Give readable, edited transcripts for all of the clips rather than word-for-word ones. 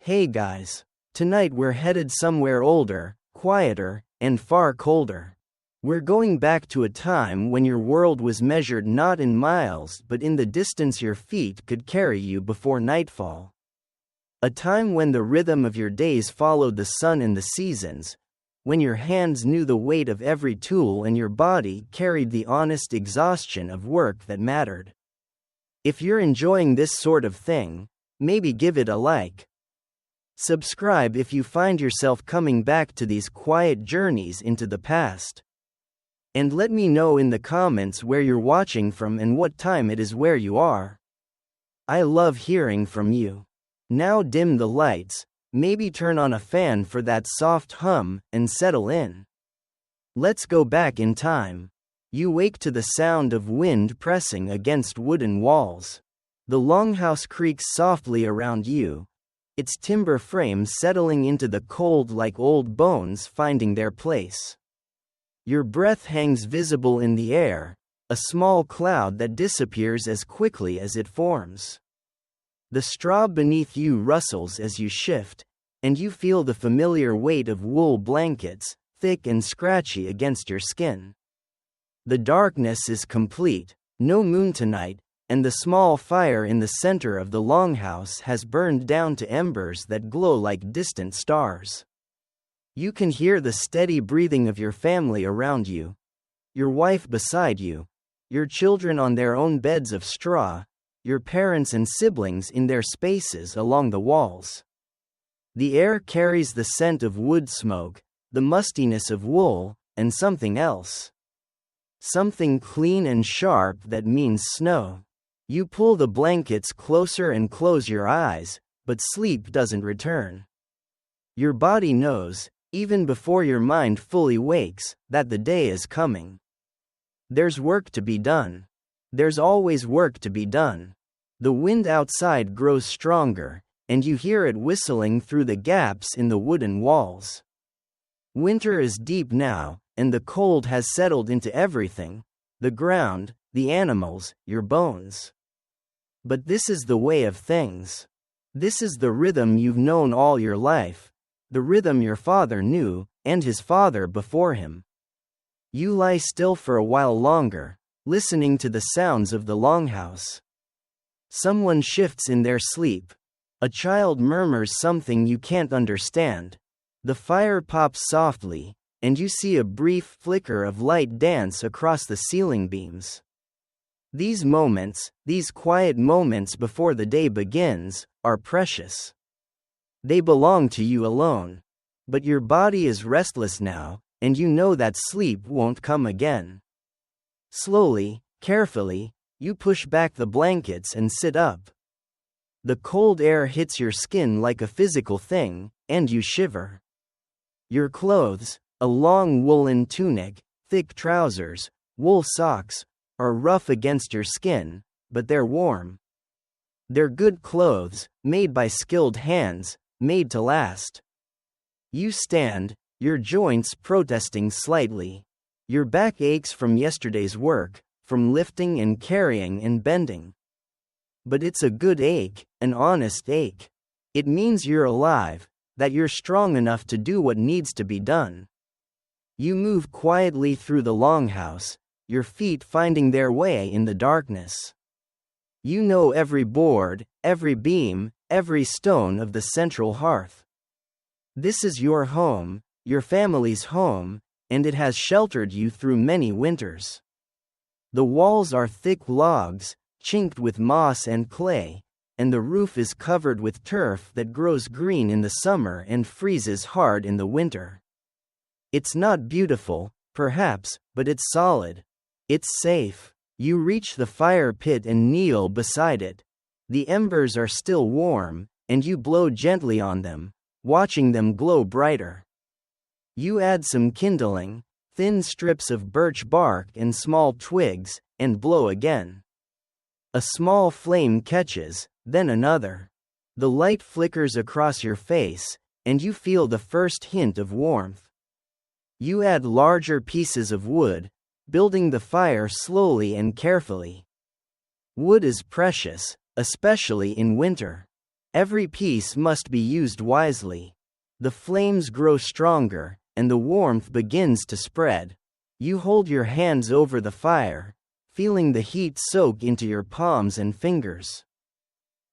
Hey guys. Tonight we're headed somewhere older, quieter, and far colder. We're going back to a time when your world was measured not in miles but in the distance your feet could carry you before nightfall. A time when the rhythm of your days followed the sun and the seasons, when your hands knew the weight of every tool and your body carried the honest exhaustion of work that mattered. If you're enjoying this sort of thing, maybe give it a like. Subscribe if you find yourself coming back to these quiet journeys into the past. And let me know in the comments where you're watching from and what time it is where you are. I love hearing from you. Now dim the lights, maybe turn on a fan for that soft hum, and settle in. Let's go back in time. You wake to the sound of wind pressing against wooden walls. The longhouse creaks softly around you, its timber frame settling into the cold like old bones finding their place. Your breath hangs visible in the air, a small cloud that disappears as quickly as it forms. The straw beneath you rustles as you shift, and you feel the familiar weight of wool blankets, thick and scratchy against your skin. The darkness is complete, no moon tonight, and the small fire in the center of the longhouse has burned down to embers that glow like distant stars. You can hear the steady breathing of your family around you. Your wife beside you, your children on their own beds of straw, your parents and siblings in their spaces along the walls. The air carries the scent of wood smoke, the mustiness of wool, and something else. Something clean and sharp that means snow. You pull the blankets closer and close your eyes, but sleep doesn't return. Your body knows, even before your mind fully wakes, that the day is coming. There's work to be done. There's always work to be done. The wind outside grows stronger, and you hear it whistling through the gaps in the wooden walls. Winter is deep now, and the cold has settled into everything: the ground, the animals, your bones. But this is the way of things. This is the rhythm you've known all your life, the rhythm your father knew, and his father before him. You lie still for a while longer, listening to the sounds of the longhouse. Someone shifts in their sleep. A child murmurs something you can't understand. The fire pops softly, and you see a brief flicker of light dance across the ceiling beams. These moments, these quiet moments before the day begins, are precious. They belong to you alone. But your body is restless now, and you know that sleep won't come again. Slowly, carefully, you push back the blankets and sit up. The cold air hits your skin like a physical thing, and you shiver. Your clothes, a long woolen tunic, thick trousers, wool socks, are rough against your skin, but they're warm. They're good clothes, made by skilled hands, made to last. You stand, your joints protesting slightly. Your back aches from yesterday's work, from lifting and carrying and bending. But it's a good ache, an honest ache. It means you're alive, that you're strong enough to do what needs to be done. You move quietly through the longhouse, your feet finding their way in the darkness. You know every board, every beam, every stone of the central hearth. This is your home, your family's home, and it has sheltered you through many winters. The walls are thick logs, chinked with moss and clay, and the roof is covered with turf that grows green in the summer and freezes hard in the winter. It's not beautiful, perhaps, but it's solid. It's safe. You reach the fire pit and kneel beside it. The embers are still warm, and you blow gently on them, watching them glow brighter. You add some kindling, thin strips of birch bark and small twigs, and blow again. A small flame catches, then another. The light flickers across your face, and you feel the first hint of warmth. You add larger pieces of wood, building the fire slowly and carefully. Wood is precious, especially in winter. Every piece must be used wisely. The flames grow stronger, and the warmth begins to spread. You hold your hands over the fire, feeling the heat soak into your palms and fingers.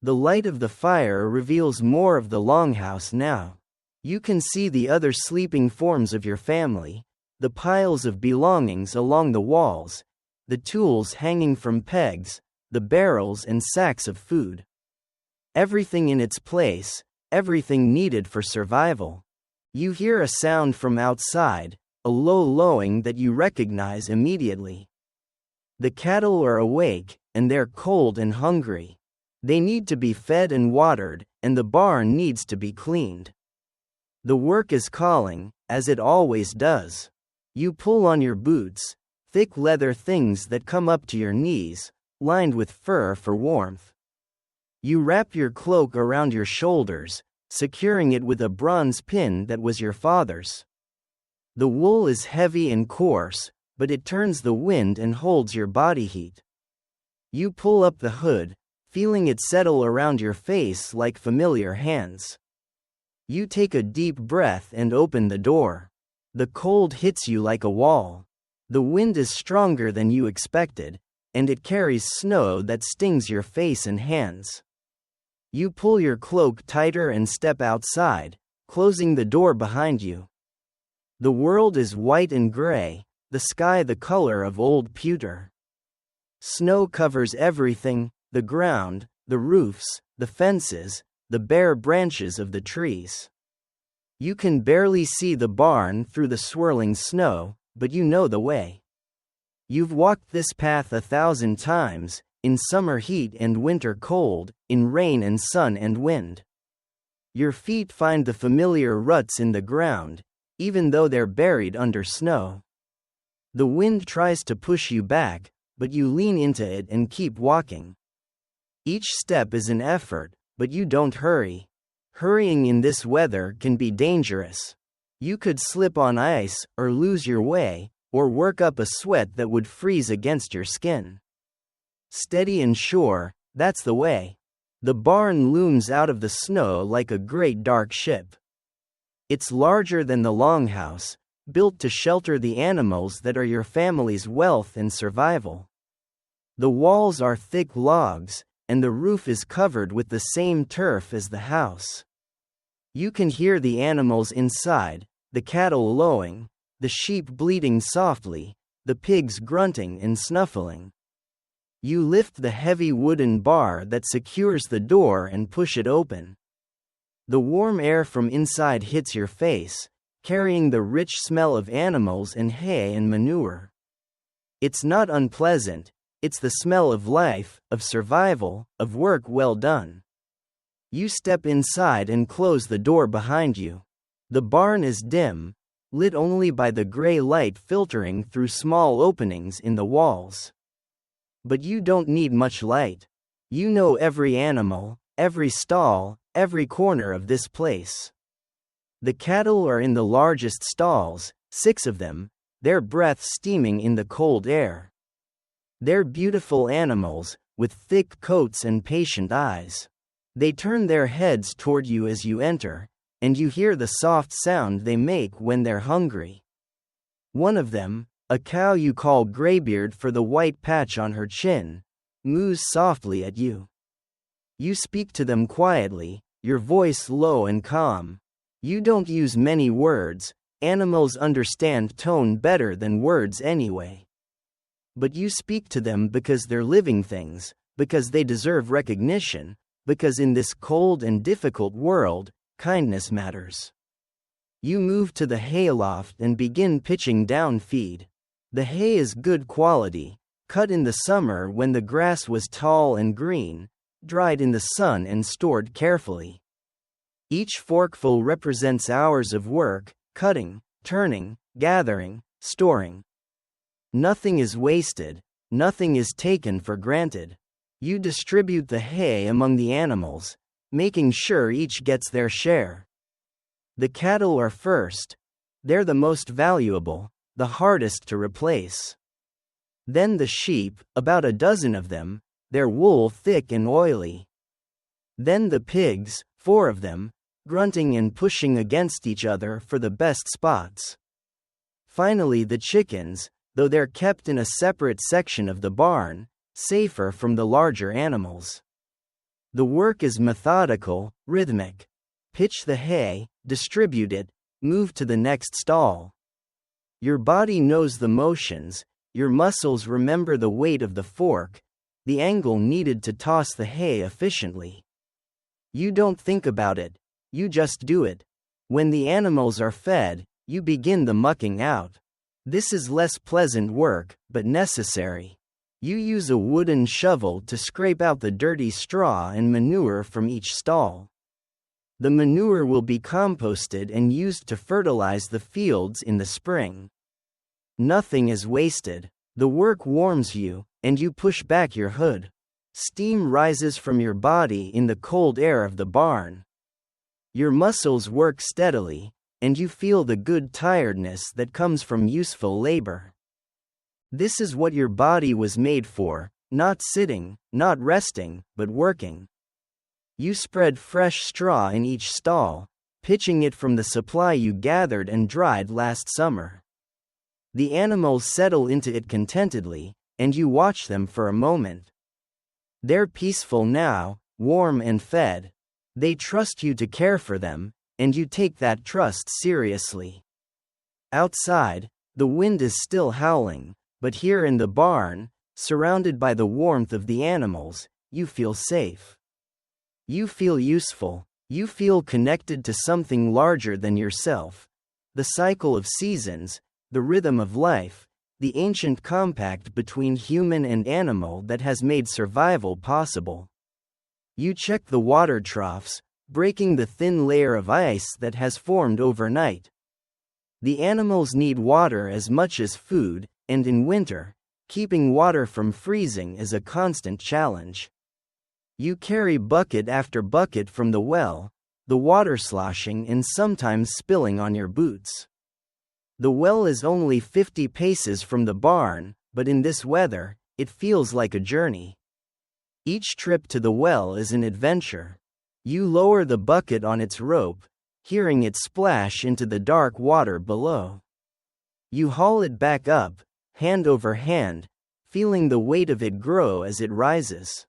The light of the fire reveals more of the longhouse now. You can see the other sleeping forms of your family, the piles of belongings along the walls, the tools hanging from pegs, the barrels and sacks of food. Everything in its place, everything needed for survival. You hear a sound from outside, a low lowing that you recognize immediately. The cattle are awake, and they're cold and hungry. They need to be fed and watered, and the barn needs to be cleaned. The work is calling, as it always does. You pull on your boots, thick leather things that come up to your knees, lined with fur for warmth. You wrap your cloak around your shoulders, securing it with a bronze pin that was your father's. The wool is heavy and coarse, but it turns the wind and holds your body heat. You pull up the hood, feeling it settle around your face like familiar hands. You take a deep breath and open the door. The cold hits you like a wall. The wind is stronger than you expected, and it carries snow that stings your face and hands. You pull your cloak tighter and step outside, closing the door behind you. The world is white and gray, the sky the color of old pewter. Snow covers everything, the ground, the roofs, the fences, the bare branches of the trees. You can barely see the barn through the swirling snow, but you know the way. You've walked this path 1,000 times, in summer heat and winter cold, in rain and sun and wind. Your feet find the familiar ruts in the ground, even though they're buried under snow. The wind tries to push you back, but you lean into it and keep walking. Each step is an effort, but you don't hurry. Hurrying in this weather can be dangerous. You could slip on ice, or lose your way, or work up a sweat that would freeze against your skin. Steady and sure, that's the way. The barn looms out of the snow like a great dark ship. It's larger than the longhouse, built to shelter the animals that are your family's wealth and survival. The walls are thick logs, and the roof is covered with the same turf as the house. You can hear the animals inside, the cattle lowing, the sheep bleating softly, the pigs grunting and snuffling. You lift the heavy wooden bar that secures the door and push it open. The warm air from inside hits your face, carrying the rich smell of animals and hay and manure. It's not unpleasant, it's the smell of life, of survival, of work well done. You step inside and close the door behind you. The barn is dim, lit only by the gray light filtering through small openings in the walls. But you don't need much light. You know every animal, every stall, every corner of this place. The cattle are in the largest stalls, 6 of them, their breath steaming in the cold air. They're beautiful animals, with thick coats and patient eyes. They turn their heads toward you as you enter, and you hear the soft sound they make when they're hungry. One of them, a cow you call Graybeard for the white patch on her chin, moos softly at you. You speak to them quietly, your voice low and calm. You don't use many words, animals understand tone better than words anyway. But you speak to them because they're living things, because they deserve recognition, because in this cold and difficult world, kindness matters. You move to the hayloft and begin pitching down feed. The hay is good quality, cut in the summer when the grass was tall and green, dried in the sun and stored carefully. Each forkful represents hours of work, cutting, turning, gathering, storing. Nothing is wasted, nothing is taken for granted. You distribute the hay among the animals, making sure each gets their share. The cattle are first. They're the most valuable, the hardest to replace. Then the sheep, about a dozen of them, their wool thick and oily. Then the pigs, 4 of them, grunting and pushing against each other for the best spots. Finally the chickens, though they're kept in a separate section of the barn, safer from the larger animals. The work is methodical, rhythmic. Pitch the hay, distribute it, move to the next stall. Your body knows the motions, your muscles remember the weight of the fork, the angle needed to toss the hay efficiently. You don't think about it, you just do it. When the animals are fed, you begin the mucking out. This is less pleasant work, but necessary. You use a wooden shovel to scrape out the dirty straw and manure from each stall. The manure will be composted and used to fertilize the fields in the spring. Nothing is wasted. The work warms you, and you push back your hood. Steam rises from your body in the cold air of the barn. Your muscles work steadily, and you feel the good tiredness that comes from useful labor. This is what your body was made for, not sitting, not resting, but working. You spread fresh straw in each stall, pitching it from the supply you gathered and dried last summer. The animals settle into it contentedly, and you watch them for a moment. They're peaceful now, warm and fed. They trust you to care for them, and you take that trust seriously. Outside, the wind is still howling, but here in the barn, surrounded by the warmth of the animals, you feel safe. You feel useful. You feel connected to something larger than yourself. The cycle of seasons, the rhythm of life, the ancient compact between human and animal that has made survival possible. You check the water troughs, breaking the thin layer of ice that has formed overnight. The animals need water as much as food, and in winter, keeping water from freezing is a constant challenge. You carry bucket after bucket from the well, the water sloshing and sometimes spilling on your boots. The well is only 50 paces from the barn, but in this weather, it feels like a journey. Each trip to the well is an adventure. You lower the bucket on its rope, hearing it splash into the dark water below. You haul it back up, hand over hand, feeling the weight of it grow as it rises.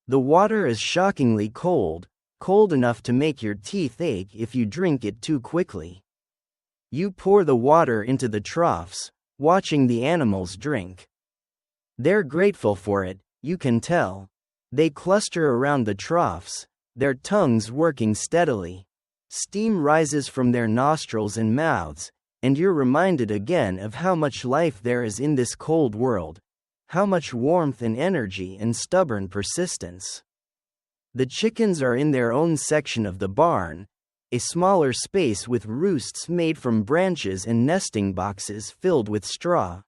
The water is shockingly cold, cold enough to make your teeth ache if you drink it too quickly. You pour the water into the troughs, watching the animals drink. They're grateful for it, you can tell. They cluster around the troughs, their tongues working steadily. Steam rises from their nostrils and mouths, and you're reminded again of how much life there is in this cold world, how much warmth and energy and stubborn persistence. The chickens are in their own section of the barn, a smaller space with roosts made from branches and nesting boxes filled with straw.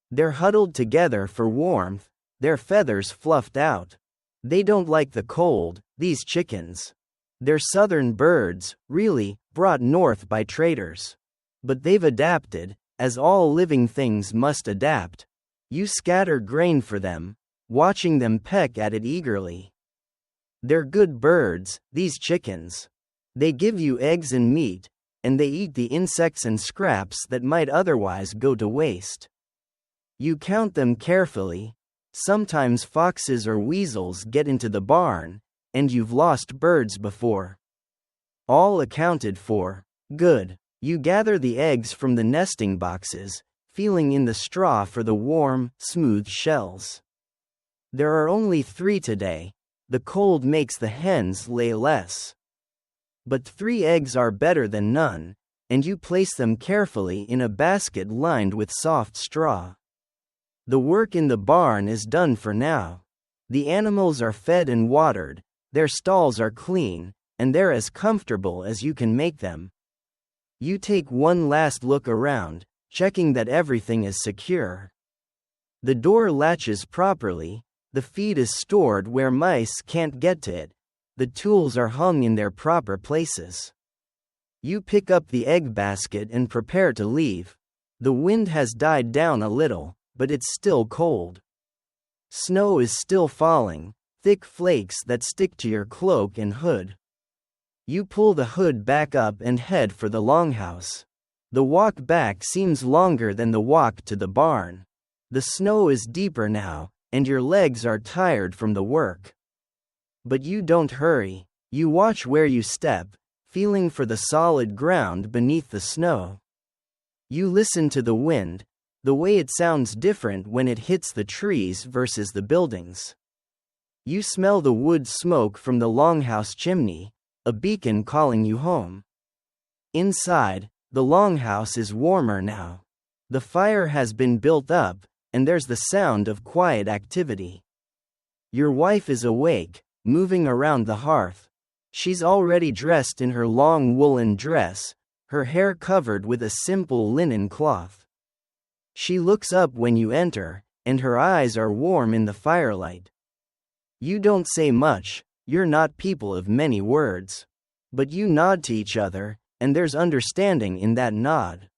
They're huddled together for warmth, their feathers fluffed out. They don't like the cold, these chickens. They're southern birds, really, brought north by traders. But they've adapted, as all living things must adapt. You scatter grain for them, watching them peck at it eagerly. They're good birds, these chickens. They give you eggs and meat, and they eat the insects and scraps that might otherwise go to waste. You count them carefully. Sometimes foxes or weasels get into the barn, and you've lost birds before. All accounted for. Good. You gather the eggs from the nesting boxes, feeling in the straw for the warm, smooth shells. There are only 3 today. The cold makes the hens lay less. But 3 eggs are better than none, and you place them carefully in a basket lined with soft straw. The work in the barn is done for now. The animals are fed and watered, their stalls are clean, and they're as comfortable as you can make them. You take one last look around, checking that everything is secure. The door latches properly, the feed is stored where mice can't get to it, the tools are hung in their proper places. You pick up the egg basket and prepare to leave. The wind has died down a little, but it's still cold. Snow is still falling, thick flakes that stick to your cloak and hood. You pull the hood back up and head for the longhouse. The walk back seems longer than the walk to the barn. The snow is deeper now, and your legs are tired from the work. But you don't hurry. You watch where you step, feeling for the solid ground beneath the snow. You listen to the wind, the way it sounds different when it hits the trees versus the buildings. You smell the wood smoke from the longhouse chimney, a beacon calling you home. Inside, the longhouse is warmer now. The fire has been built up, and there's the sound of quiet activity. Your wife is awake, moving around the hearth. She's already dressed in her long woolen dress, her hair covered with a simple linen cloth. She looks up when you enter, and her eyes are warm in the firelight. You don't say much, you're not people of many words. But you nod to each other, and there's understanding in that nod.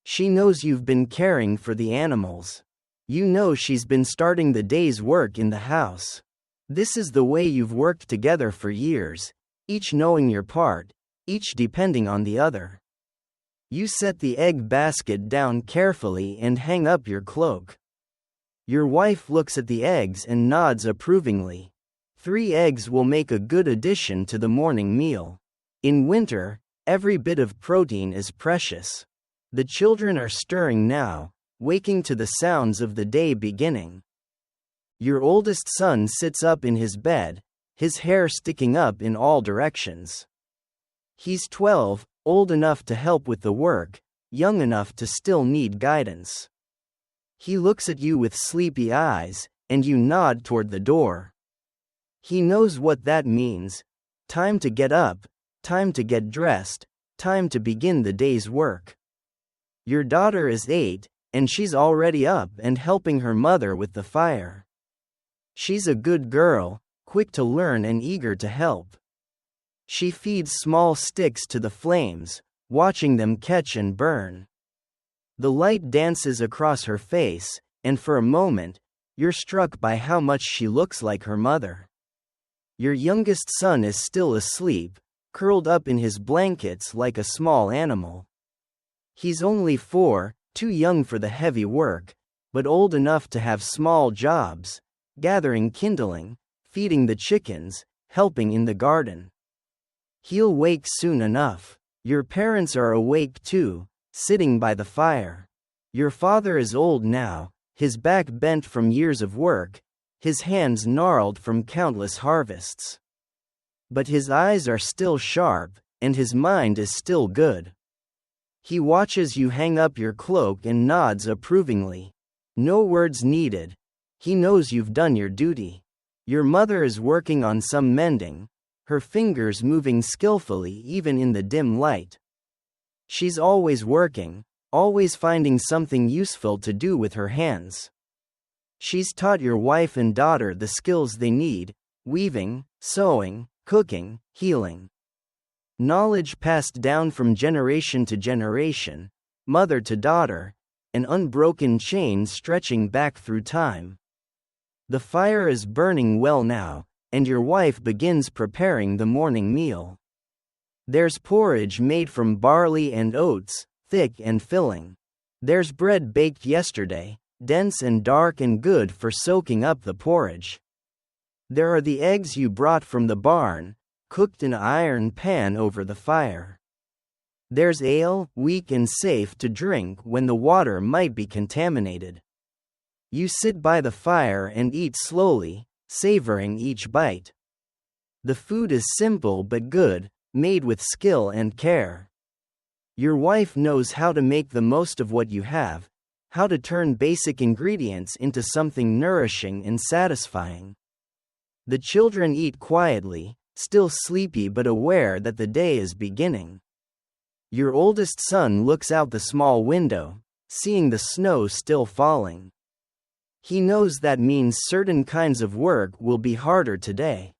She knows you've been caring for the animals. You know she's been starting the day's work in the house. This is the way you've worked together for years, each knowing your part, each depending on the other. You set the egg basket down carefully and hang up your cloak. Your wife looks at the eggs and nods approvingly. 3 eggs will make a good addition to the morning meal. In winter, every bit of protein is precious. The children are stirring now, waking to the sounds of the day beginning. Your oldest son sits up in his bed, his hair sticking up in all directions. He's 12, old enough to help with the work, young enough to still need guidance. He looks at you with sleepy eyes, and you nod toward the door. He knows what that means. Time to get up, time to get dressed, time to begin the day's work. Your daughter is 8, and she's already up and helping her mother with the fire. She's a good girl, quick to learn and eager to help. She feeds small sticks to the flames, watching them catch and burn. The light dances across her face, and for a moment, you're struck by how much she looks like her mother. Your youngest son is still asleep, curled up in his blankets like a small animal. He's only 4, too young for the heavy work, but old enough to have small jobs, gathering kindling, feeding the chickens, helping in the garden. He'll wake soon enough. Your parents are awake too, sitting by the fire. Your father is old now, his back bent from years of work, his hands gnarled from countless harvests. But his eyes are still sharp, and his mind is still good. He watches you hang up your cloak and nods approvingly. No words needed. He knows you've done your duty. Your mother is working on some mending, her fingers moving skillfully even in the dim light. She's always working, always finding something useful to do with her hands. She's taught your wife and daughter the skills they need: weaving, sewing, cooking, healing. Knowledge passed down from generation to generation, mother to daughter, an unbroken chain stretching back through time. The fire is burning well now, and your wife begins preparing the morning meal. There's porridge made from barley and oats, thick and filling. There's bread baked yesterday, dense and dark and good for soaking up the porridge. There are the eggs you brought from the barn, cooked in an iron pan over the fire. There's ale, weak and safe to drink when the water might be contaminated. You sit by the fire and eat slowly, savoring each bite. The food is simple but good, made with skill and care. Your wife knows how to make the most of what you have, how to turn basic ingredients into something nourishing and satisfying. The children eat quietly, still sleepy but aware that the day is beginning. Your oldest son looks out the small window, seeing the snow still falling. He knows that means certain kinds of work will be harder today.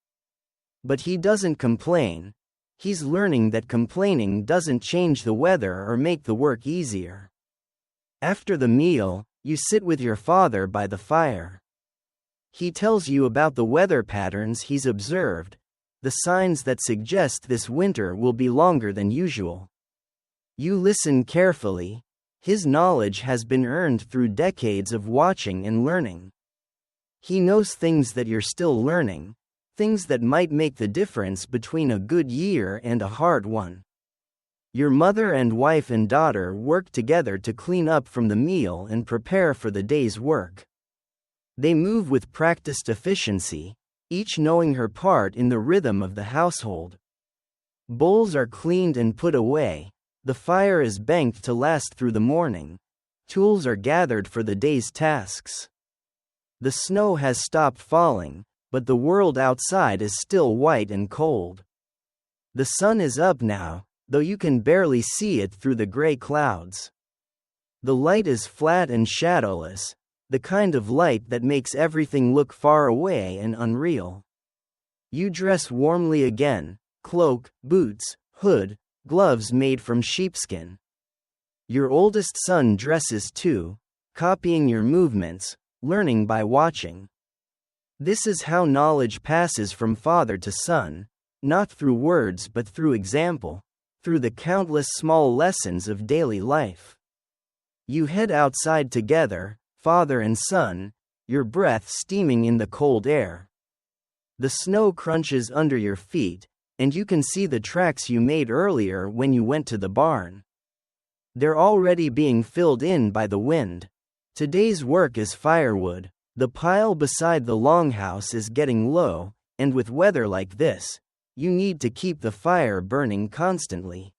But he doesn't complain. He's learning that complaining doesn't change the weather or make the work easier. After the meal, you sit with your father by the fire. He tells you about the weather patterns he's observed, the signs that suggest this winter will be longer than usual. You listen carefully. His knowledge has been earned through decades of watching and learning. He knows things that you're still learning, things that might make the difference between a good year and a hard one. Your mother and wife and daughter work together to clean up from the meal and prepare for the day's work. They move with practiced efficiency, each knowing her part in the rhythm of the household. Bowls are cleaned and put away, the fire is banked to last through the morning, tools are gathered for the day's tasks. The snow has stopped falling, but the world outside is still white and cold. The sun is up now, though you can barely see it through the gray clouds. The light is flat and shadowless, the kind of light that makes everything look far away and unreal. You dress warmly again, cloak, boots, hood, gloves made from sheepskin. Your oldest son dresses too, copying your movements, learning by watching. This is how knowledge passes from father to son, not through words but through example, through the countless small lessons of daily life. You head outside together, father and son, your breath steaming in the cold air. The snow crunches under your feet, and you can see the tracks you made earlier when you went to the barn. They're already being filled in by the wind. Today's work is firewood. The pile beside the longhouse is getting low, and with weather like this, you need to keep the fire burning constantly.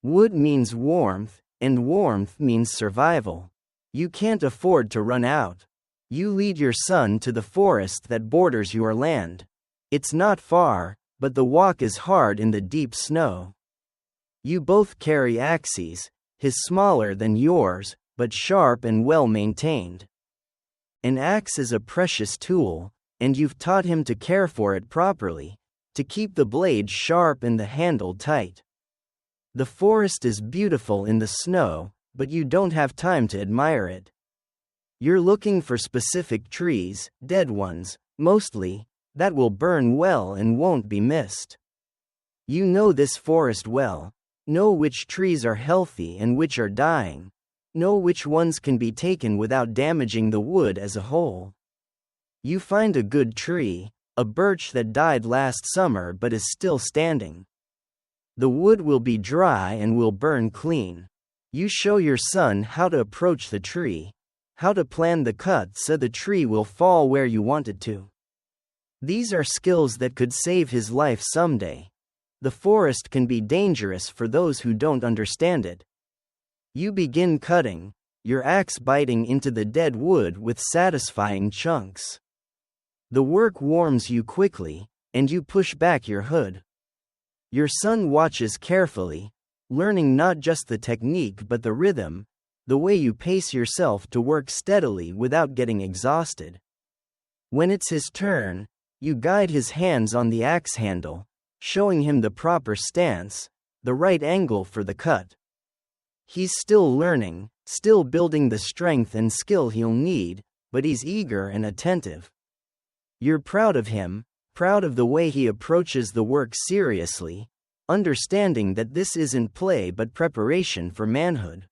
Wood means warmth, and warmth means survival. You can't afford to run out. You lead your son to the forest that borders your land. It's not far, but the walk is hard in the deep snow. You both carry axes, his smaller than yours, but sharp and well maintained. An axe is a precious tool, and you've taught him to care for it properly, to keep the blade sharp and the handle tight. The forest is beautiful in the snow, but you don't have time to admire it. You're looking for specific trees, dead ones, mostly, that will burn well and won't be missed. You know this forest well, know which trees are healthy and which are dying. Know which ones can be taken without damaging the wood as a whole. You find a good tree, a birch that died last summer but is still standing. The wood will be dry and will burn clean. You show your son how to approach the tree, how to plan the cut so the tree will fall where you want it to. These are skills that could save his life someday. The forest can be dangerous for those who don't understand it. You begin cutting, your axe biting into the dead wood with satisfying chunks. The work warms you quickly, and you push back your hood. Your son watches carefully, learning not just the technique but the rhythm, the way you pace yourself to work steadily without getting exhausted. When it's his turn, you guide his hands on the axe handle, showing him the proper stance, the right angle for the cut. He's still learning, still building the strength and skill he'll need, but he's eager and attentive. You're proud of him, proud of the way he approaches the work seriously, understanding that this isn't play but preparation for manhood.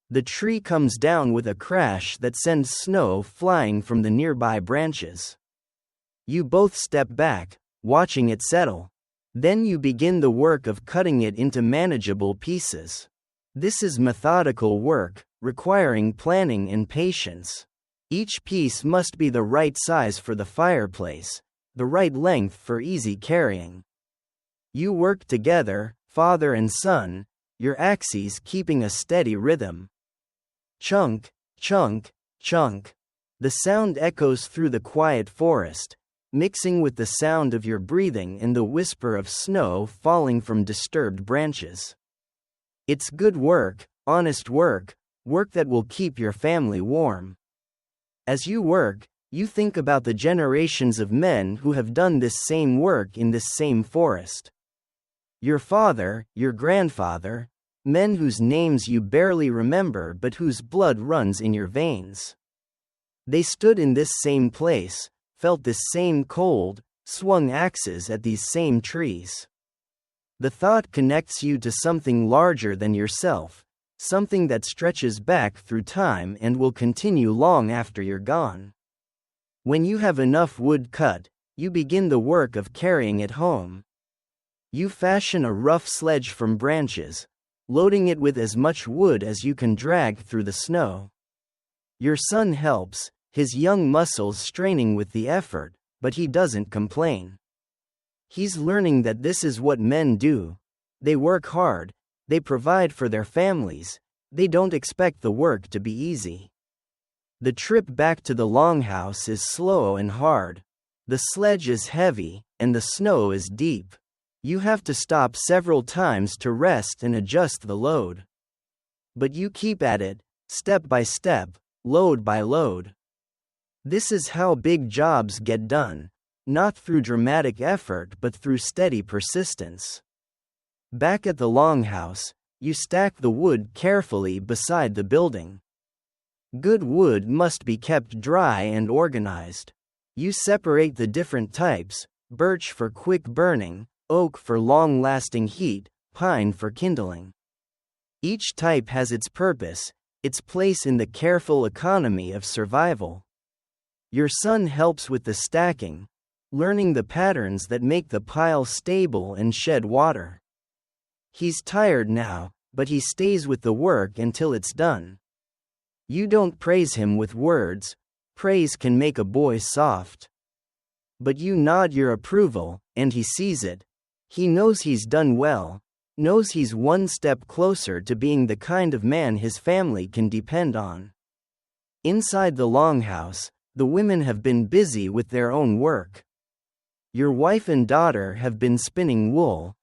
The tree comes down with a crash that sends snow flying from the nearby branches. You both step back, watching it settle. Then you begin the work of cutting it into manageable pieces. This is methodical work, requiring planning and patience. Each piece must be the right size for the fireplace, the right length for easy carrying. You work together, father and son, your axes keeping a steady rhythm. Chunk, chunk, chunk. The sound echoes through the quiet forest, mixing with the sound of your breathing and the whisper of snow falling from disturbed branches. It's good work, honest work, work that will keep your family warm. As you work, you think about the generations of men who have done this same work in this same forest. Your father, your grandfather, men whose names you barely remember but whose blood runs in your veins. They stood in this same place, felt this same cold, swung axes at these same trees. The thought connects you to something larger than yourself, something that stretches back through time and will continue long after you're gone. When you have enough wood cut, you begin the work of carrying it home. You fashion a rough sledge from branches, loading it with as much wood as you can drag through the snow. Your son helps, his young muscles straining with the effort, but he doesn't complain. He's learning that this is what men do. They work hard, they provide for their families, they don't expect the work to be easy. The trip back to the longhouse is slow and hard. The sledge is heavy, and the snow is deep. You have to stop several times to rest and adjust the load. But you keep at it, step by step, load by load. This is how big jobs get done, not through dramatic effort but through steady persistence. Back at the longhouse, you stack the wood carefully beside the building. Good wood must be kept dry and organized. You separate the different types: birch for quick burning, oak for long-lasting heat, pine for kindling. Each type has its purpose, its place in the careful economy of survival. Your son helps with the stacking, learning the patterns that make the pile stable and shed water. He's tired now, but he stays with the work until it's done. You don't praise him with words. Praise can make a boy soft. But you nod your approval, and he sees it. He knows he's done well, knows he's one step closer to being the kind of man his family can depend on. Inside the longhouse, the women have been busy with their own work. Your wife and daughter have been spinning wool,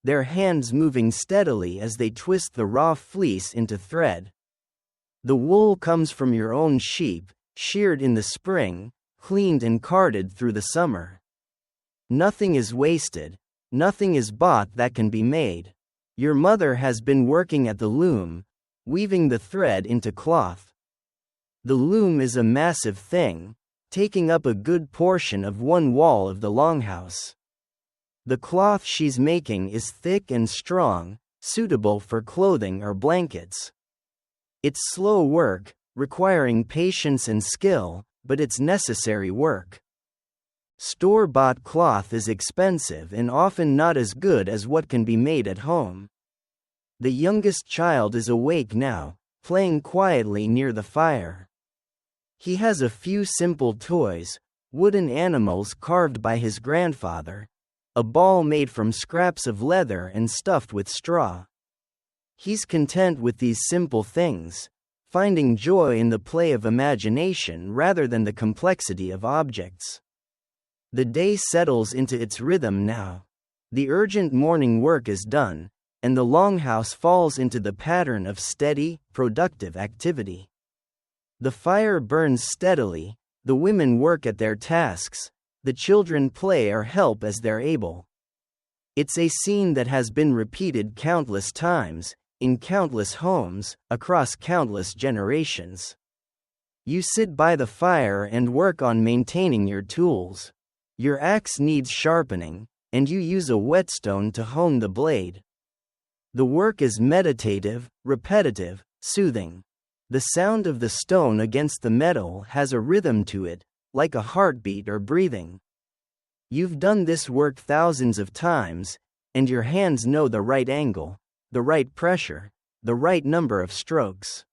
their hands moving steadily as they twist the raw fleece into thread. The wool comes from your own sheep, sheared in the spring, cleaned and carded through the summer. Nothing is wasted, nothing is bought that can be made. Your mother has been working at the loom, weaving the thread into cloth. The loom is a massive thing, taking up a good portion of one wall of the longhouse. The cloth she's making is thick and strong, suitable for clothing or blankets. It's slow work, requiring patience and skill, but it's necessary work. Store-bought cloth is expensive and often not as good as what can be made at home. The youngest child is awake now, playing quietly near the fire. He has a few simple toys, wooden animals carved by his grandfather, a ball made from scraps of leather and stuffed with straw. He's content with these simple things, finding joy in the play of imagination rather than the complexity of objects. The day settles into its rhythm now. The urgent morning work is done, and the longhouse falls into the pattern of steady, productive activity. The fire burns steadily, the women work at their tasks, the children play or help as they're able. It's a scene that has been repeated countless times, in countless homes, across countless generations. You sit by the fire and work on maintaining your tools. Your axe needs sharpening, and you use a whetstone to hone the blade. The work is meditative, repetitive, soothing. The sound of the stone against the metal has a rhythm to it, like a heartbeat or breathing. You've done this work thousands of times, and your hands know the right angle, the right pressure, the right number of strokes.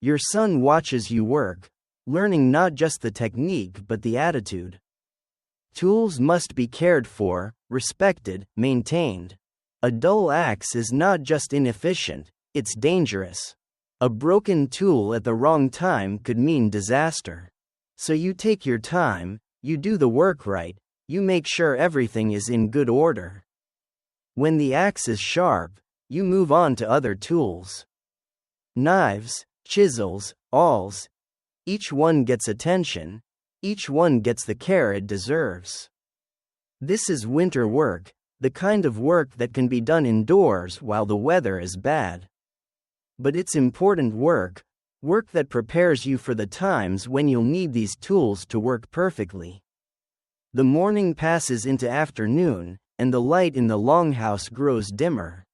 Your son watches you work, learning not just the technique but the attitude. Tools must be cared for, respected, maintained. A dull axe is not just inefficient, it's dangerous. A broken tool at the wrong time could mean disaster. So you take your time, you do the work right, you make sure everything is in good order. When the axe is sharp, you move on to other tools. Knives, chisels, awls. Each one gets attention, each one gets the care it deserves. This is winter work, the kind of work that can be done indoors while the weather is bad. But it's important work, Work that prepares you for the times when you'll need these tools to work perfectly. The morning passes into afternoon, and the light in the longhouse grows dimmer.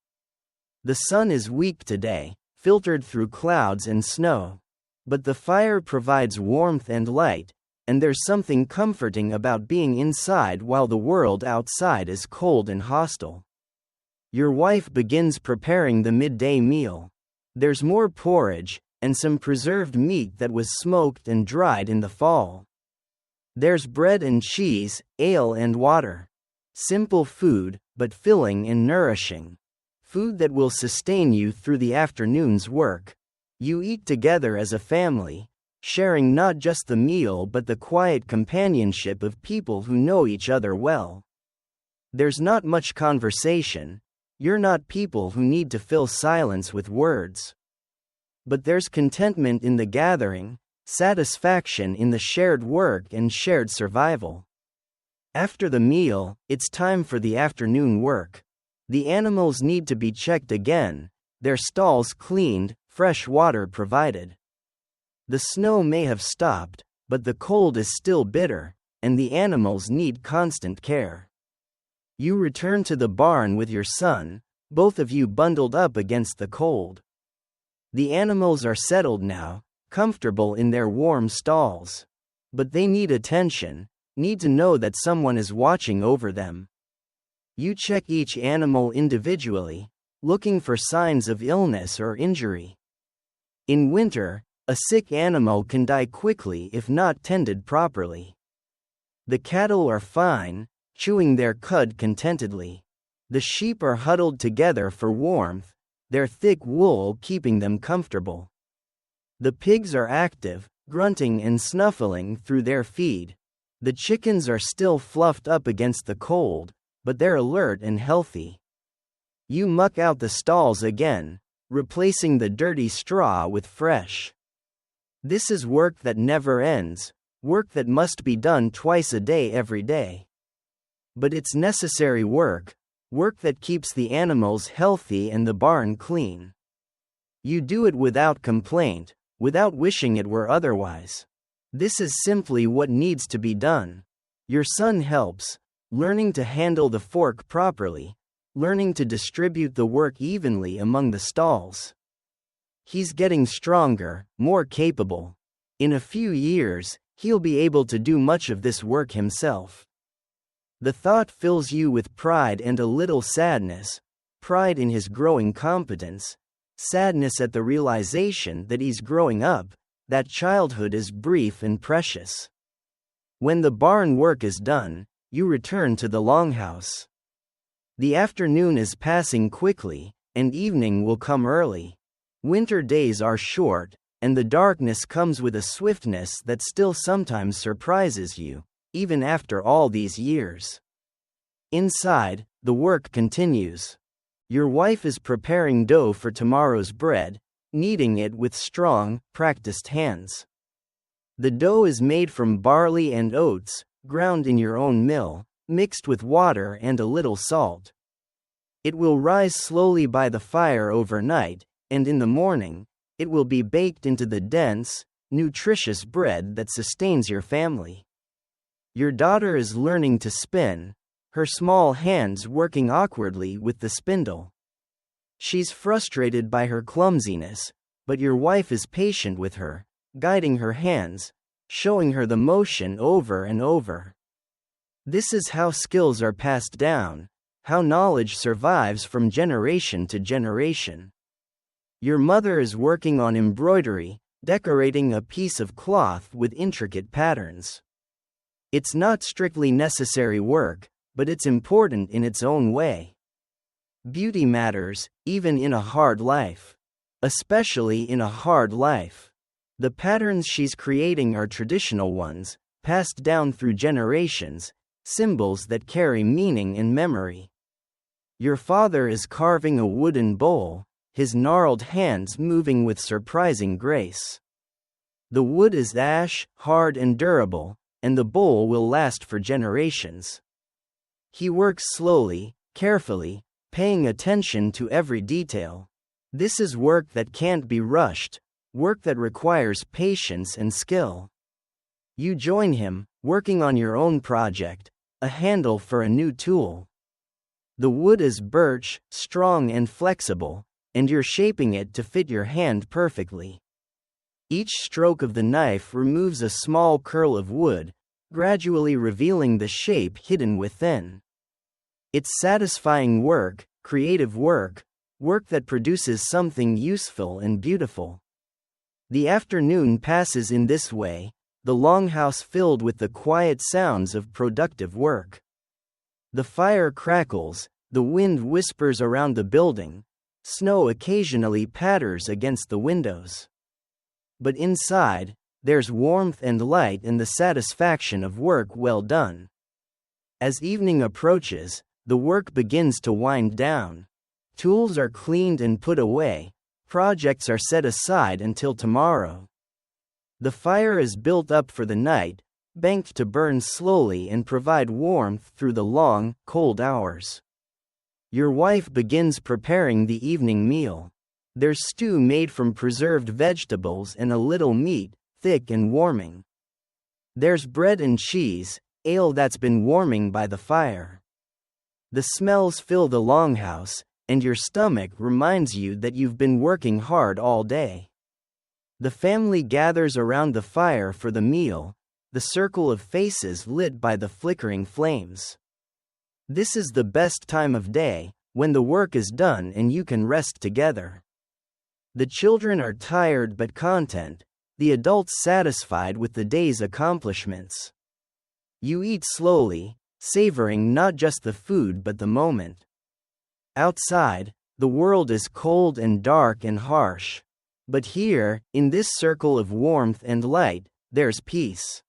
The sun is weak today, filtered through clouds and snow. But the fire provides warmth and light, and there's something comforting about being inside while the world outside is cold and hostile. Your wife begins preparing the midday meal. There's more porridge, and some preserved meat that was smoked and dried in the fall. There's bread and cheese, ale and water. Simple food, but filling and nourishing. Food that will sustain you through the afternoon's work. You eat together as a family, sharing not just the meal but the quiet companionship of people who know each other well. There's not much conversation. You're not people who need to fill silence with words. But there's contentment in the gathering, satisfaction in the shared work and shared survival. After the meal, it's time for the afternoon work. The animals need to be checked again, their stalls cleaned, fresh water provided. The snow may have stopped, but the cold is still bitter, and the animals need constant care. You return to the barn with your son, both of you bundled up against the cold. The animals are settled now, comfortable in their warm stalls. But they need attention, need to know that someone is watching over them. You check each animal individually, looking for signs of illness or injury. In winter, a sick animal can die quickly if not tended properly. The cattle are fine, chewing their cud contentedly. The sheep are huddled together for warmth, their thick wool keeping them comfortable. The pigs are active, grunting and snuffling through their feed. The chickens are still fluffed up against the cold, but they're alert and healthy. You muck out the stalls again, replacing the dirty straw with fresh. This is work that never ends, work that must be done twice a day every day. But it's necessary work, work that keeps the animals healthy and the barn clean. You do it without complaint, without wishing it were otherwise. This is simply what needs to be done. Your son helps, learning to handle the fork properly, learning to distribute the work evenly among the stalls. He's getting stronger, more capable. In a few years, he'll be able to do much of this work himself. The thought fills you with pride and a little sadness, pride in his growing competence, sadness at the realization that he's growing up, that childhood is brief and precious. When the barn work is done, you return to the longhouse. The afternoon is passing quickly, and evening will come early. Winter days are short, and the darkness comes with a swiftness that still sometimes surprises you, even after all these years. Inside, the work continues. Your wife is preparing dough for tomorrow's bread, kneading it with strong, practiced hands. The dough is made from barley and oats, ground in your own mill, mixed with water and a little salt. It will rise slowly by the fire overnight, and in the morning, it will be baked into the dense, nutritious bread that sustains your family. Your daughter is learning to spin, her small hands working awkwardly with the spindle. She's frustrated by her clumsiness, but your wife is patient with her, guiding her hands, showing her the motion over and over. This is how skills are passed down, how knowledge survives from generation to generation. Your mother is working on embroidery, decorating a piece of cloth with intricate patterns. It's not strictly necessary work, but it's important in its own way. Beauty matters, even in a hard life. Especially in a hard life. The patterns she's creating are traditional ones, passed down through generations, symbols that carry meaning and memory. Your father is carving a wooden bowl, his gnarled hands moving with surprising grace. The wood is ash, hard and durable, and the bowl will last for generations. He works slowly, carefully, paying attention to every detail. This is work that can't be rushed, work that requires patience and skill. You join him, working on your own project, a handle for a new tool. The wood is birch, strong and flexible, and you're shaping it to fit your hand perfectly. Each stroke of the knife removes a small curl of wood, gradually revealing the shape hidden within. It's satisfying work, creative work, work that produces something useful and beautiful. The afternoon passes in this way, the longhouse filled with the quiet sounds of productive work. The fire crackles, the wind whispers around the building, snow occasionally patters against the windows. But inside, there's warmth and light and the satisfaction of work well done. As evening approaches, the work begins to wind down. Tools are cleaned and put away, projects are set aside until tomorrow. The fire is built up for the night, banked to burn slowly and provide warmth through the long, cold hours. Your wife begins preparing the evening meal. There's stew made from preserved vegetables and a little meat, thick and warming. There's bread and cheese, ale that's been warming by the fire. The smells fill the longhouse, and your stomach reminds you that you've been working hard all day. The family gathers around the fire for the meal, the circle of faces lit by the flickering flames. This is the best time of day, when the work is done and you can rest together. The children are tired but content, the adults satisfied with the day's accomplishments. You eat slowly, savoring not just the food but the moment. Outside, the world is cold and dark and harsh. But here, in this circle of warmth and light, there's peace.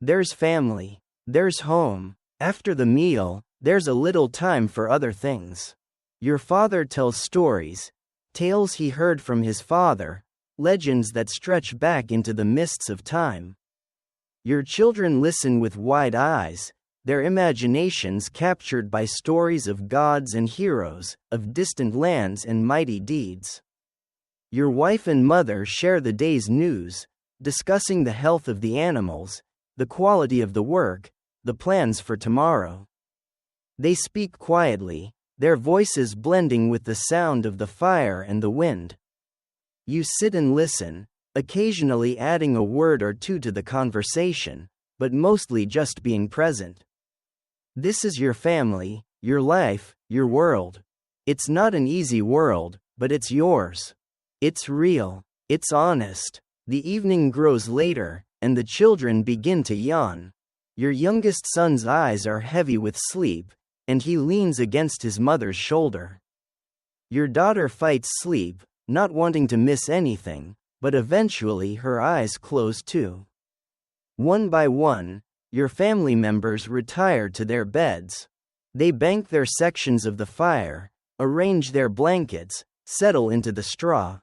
There's family. There's home. After the meal, there's a little time for other things. Your father tells stories, tales he heard from his father, legends that stretch back into the mists of time. Your children listen with wide eyes, their imaginations captured by stories of gods and heroes, of distant lands and mighty deeds. Your wife and mother share the day's news, discussing the health of the animals, the quality of the work, the plans for tomorrow. They speak quietly, their voices blending with the sound of the fire and the wind. You sit and listen, occasionally adding a word or two to the conversation, but mostly just being present. This is your family, your life, your world. It's not an easy world, but it's yours. It's real. It's honest. The evening grows later, and the children begin to yawn. Your youngest son's eyes are heavy with sleep, and he leans against his mother's shoulder. Your daughter fights sleep, not wanting to miss anything, but eventually her eyes close too. One by one, your family members retire to their beds. They bank their sections of the fire, arrange their blankets, settle into the straw.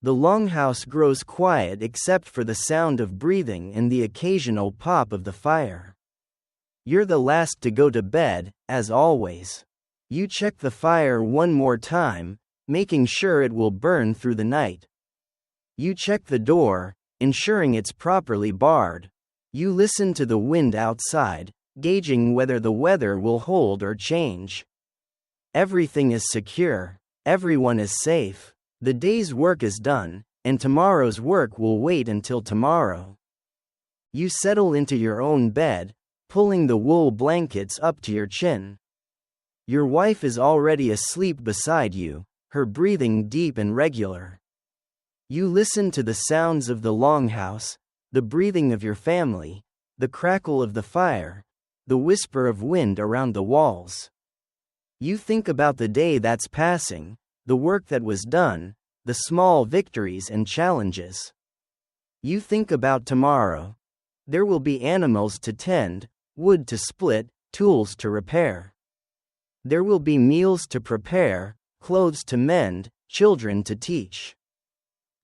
The longhouse grows quiet except for the sound of breathing and the occasional pop of the fire. You're the last to go to bed, as always. You check the fire one more time, making sure it will burn through the night. You check the door, ensuring it's properly barred. You listen to the wind outside, gauging whether the weather will hold or change. Everything is secure. Everyone is safe. The day's work is done, and tomorrow's work will wait until tomorrow. You settle into your own bed, pulling the wool blankets up to your chin. Your wife is already asleep beside you, her breathing deep and regular. You listen to the sounds of the longhouse, the breathing of your family, the crackle of the fire, the whisper of wind around the walls. You think about the day that's passing, the work that was done, the small victories and challenges. You think about tomorrow. There will be animals to tend, wood to split, tools to repair. There will be meals to prepare, clothes to mend, children to teach.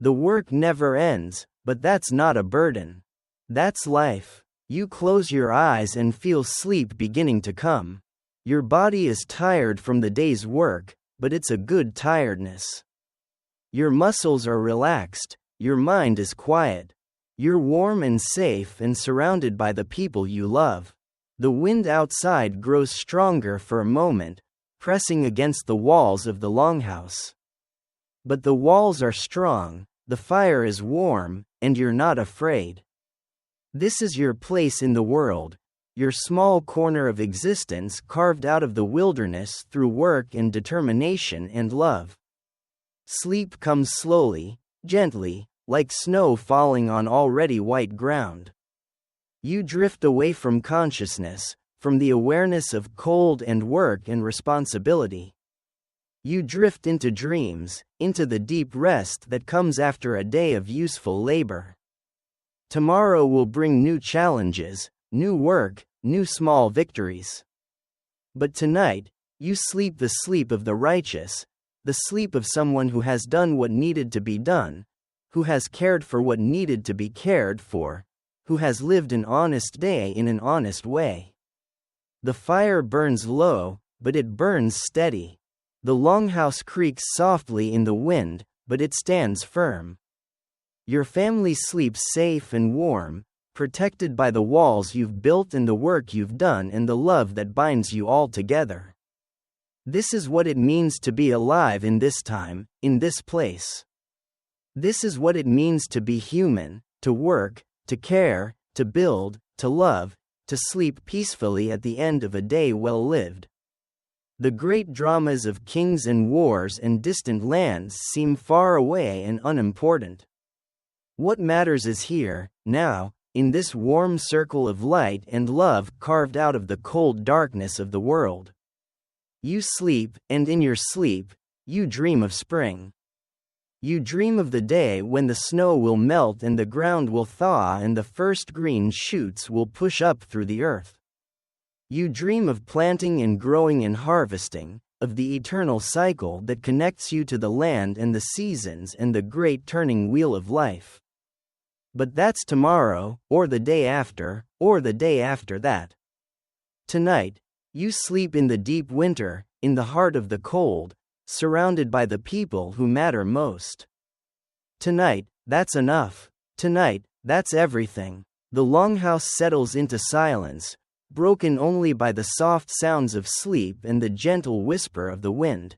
The work never ends, but that's not a burden. That's life. You close your eyes and feel sleep beginning to come. Your body is tired from the day's work, but it's a good tiredness. Your muscles are relaxed, your mind is quiet. You're warm and safe and surrounded by the people you love. The wind outside grows stronger for a moment, pressing against the walls of the longhouse. But the walls are strong, the fire is warm, and you're not afraid. This is your place in the world, your small corner of existence carved out of the wilderness through work and determination and love. Sleep comes slowly, gently, like snow falling on already white ground. You drift away from consciousness, from the awareness of cold and work and responsibility. You drift into dreams, into the deep rest that comes after a day of useful labor. Tomorrow will bring new challenges, new work, new small victories. But tonight, you sleep the sleep of the righteous, the sleep of someone who has done what needed to be done, who has cared for what needed to be cared for, who has lived an honest day in an honest way. The fire burns low, but it burns steady. The longhouse creaks softly in the wind, but it stands firm. Your family sleeps safe and warm, protected by the walls you've built and the work you've done and the love that binds you all together. This is what it means to be alive in this time, in this place. This is what it means to be human, to work, to care, to build, to love, to sleep peacefully at the end of a day well lived. The great dramas of kings and wars and distant lands seem far away and unimportant. What matters is here, now, in this warm circle of light and love carved out of the cold darkness of the world. You sleep, and in your sleep, you dream of spring. You dream of the day when the snow will melt and the ground will thaw and the first green shoots will push up through the earth. You dream of planting and growing and harvesting, of the eternal cycle that connects you to the land and the seasons and the great turning wheel of life. But that's tomorrow, or the day after, or the day after that. Tonight, you sleep in the deep winter, in the heart of the cold, surrounded by the people who matter most. Tonight, that's enough. Tonight, that's everything. The longhouse settles into silence, broken only by the soft sounds of sleep and the gentle whisper of the wind.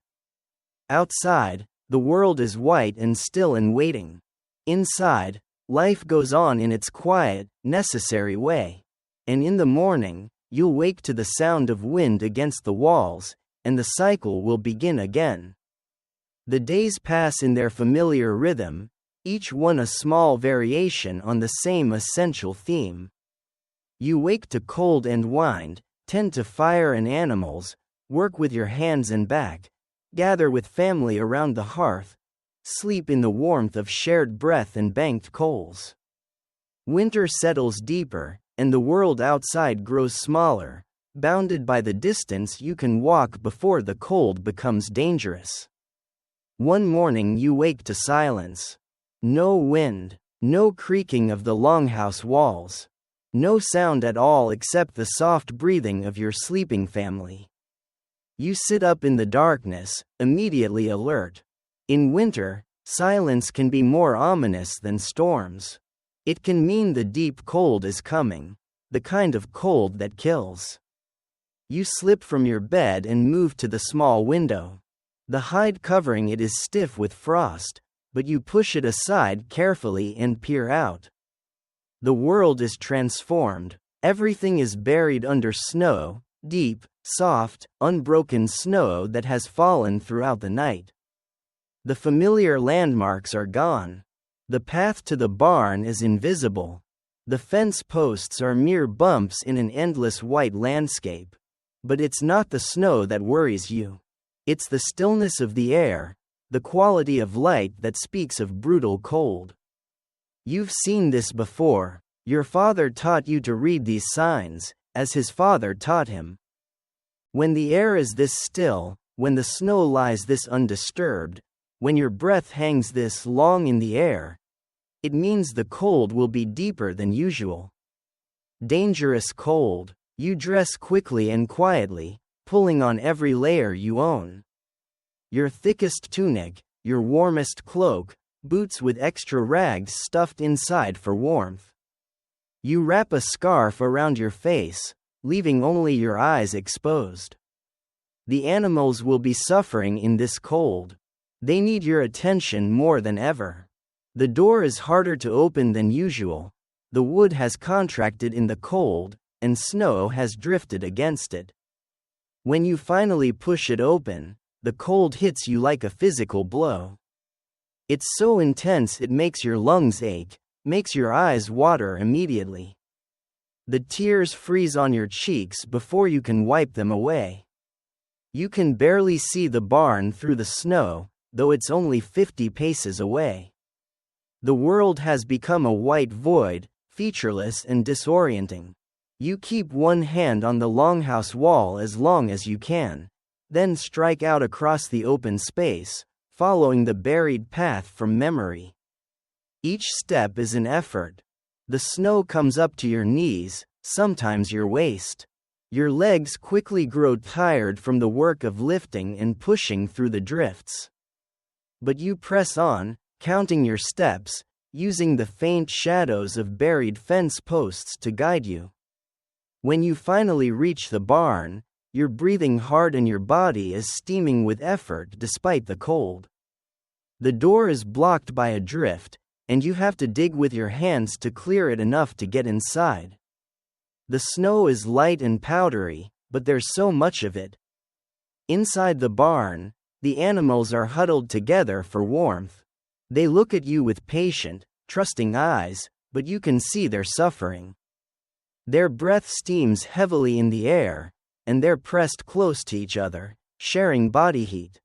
Outside, the world is white and still and waiting. Inside, life goes on in its quiet, necessary way. And in the morning, you'll wake to the sound of wind against the walls, and the cycle will begin again. The days pass in their familiar rhythm, each one a small variation on the same essential theme. You wake to cold and wind, tend to fire and animals, work with your hands and back, gather with family around the hearth, sleep in the warmth of shared breath and banked coals. Winter settles deeper, and the world outside grows smaller, bounded by the distance you can walk before the cold becomes dangerous. One morning you wake to silence. No wind, no creaking of the longhouse walls. No sound at all except the soft breathing of your sleeping family. You sit up in the darkness, immediately alert. In winter, silence can be more ominous than storms. It can mean the deep cold is coming, the kind of cold that kills. You slip from your bed and move to the small window. The hide covering it is stiff with frost, but you push it aside carefully and peer out. The world is transformed. Everything is buried under snow, deep, soft, unbroken snow that has fallen throughout the night. The familiar landmarks are gone. The path to the barn is invisible. The fence posts are mere bumps in an endless white landscape. But it's not the snow that worries you. It's the stillness of the air, the quality of light that speaks of brutal cold. You've seen this before. Your father taught you to read these signs, as his father taught him. When the air is this still, when the snow lies this undisturbed, when your breath hangs this long in the air, it means the cold will be deeper than usual. Dangerous cold. You dress quickly and quietly, pulling on every layer you own. Your thickest tunic, your warmest cloak, boots with extra rags stuffed inside for warmth. You wrap a scarf around your face, leaving only your eyes exposed. The animals will be suffering in this cold. They need your attention more than ever. The door is harder to open than usual. The wood has contracted in the cold, and snow has drifted against it. When you finally push it open, the cold hits you like a physical blow. It's so intense it makes your lungs ache, makes your eyes water immediately. The tears freeze on your cheeks before you can wipe them away. You can barely see the barn through the snow, though it's only 50 paces away. The world has become a white void, featureless and disorienting. You keep one hand on the longhouse wall as long as you can, then strike out across the open space, following the buried path from memory. Each step is an effort. The snow comes up to your knees, sometimes your waist. Your legs quickly grow tired from the work of lifting and pushing through the drifts. But you press on, counting your steps, using the faint shadows of buried fence posts to guide you. When you finally reach the barn, you're breathing hard and your body is steaming with effort despite the cold. The door is blocked by a drift, and you have to dig with your hands to clear it enough to get inside. The snow is light and powdery, but there's so much of it. Inside the barn, the animals are huddled together for warmth. They look at you with patient, trusting eyes, but you can see they're suffering. Their breath steams heavily in the air, and they're pressed close to each other, sharing body heat.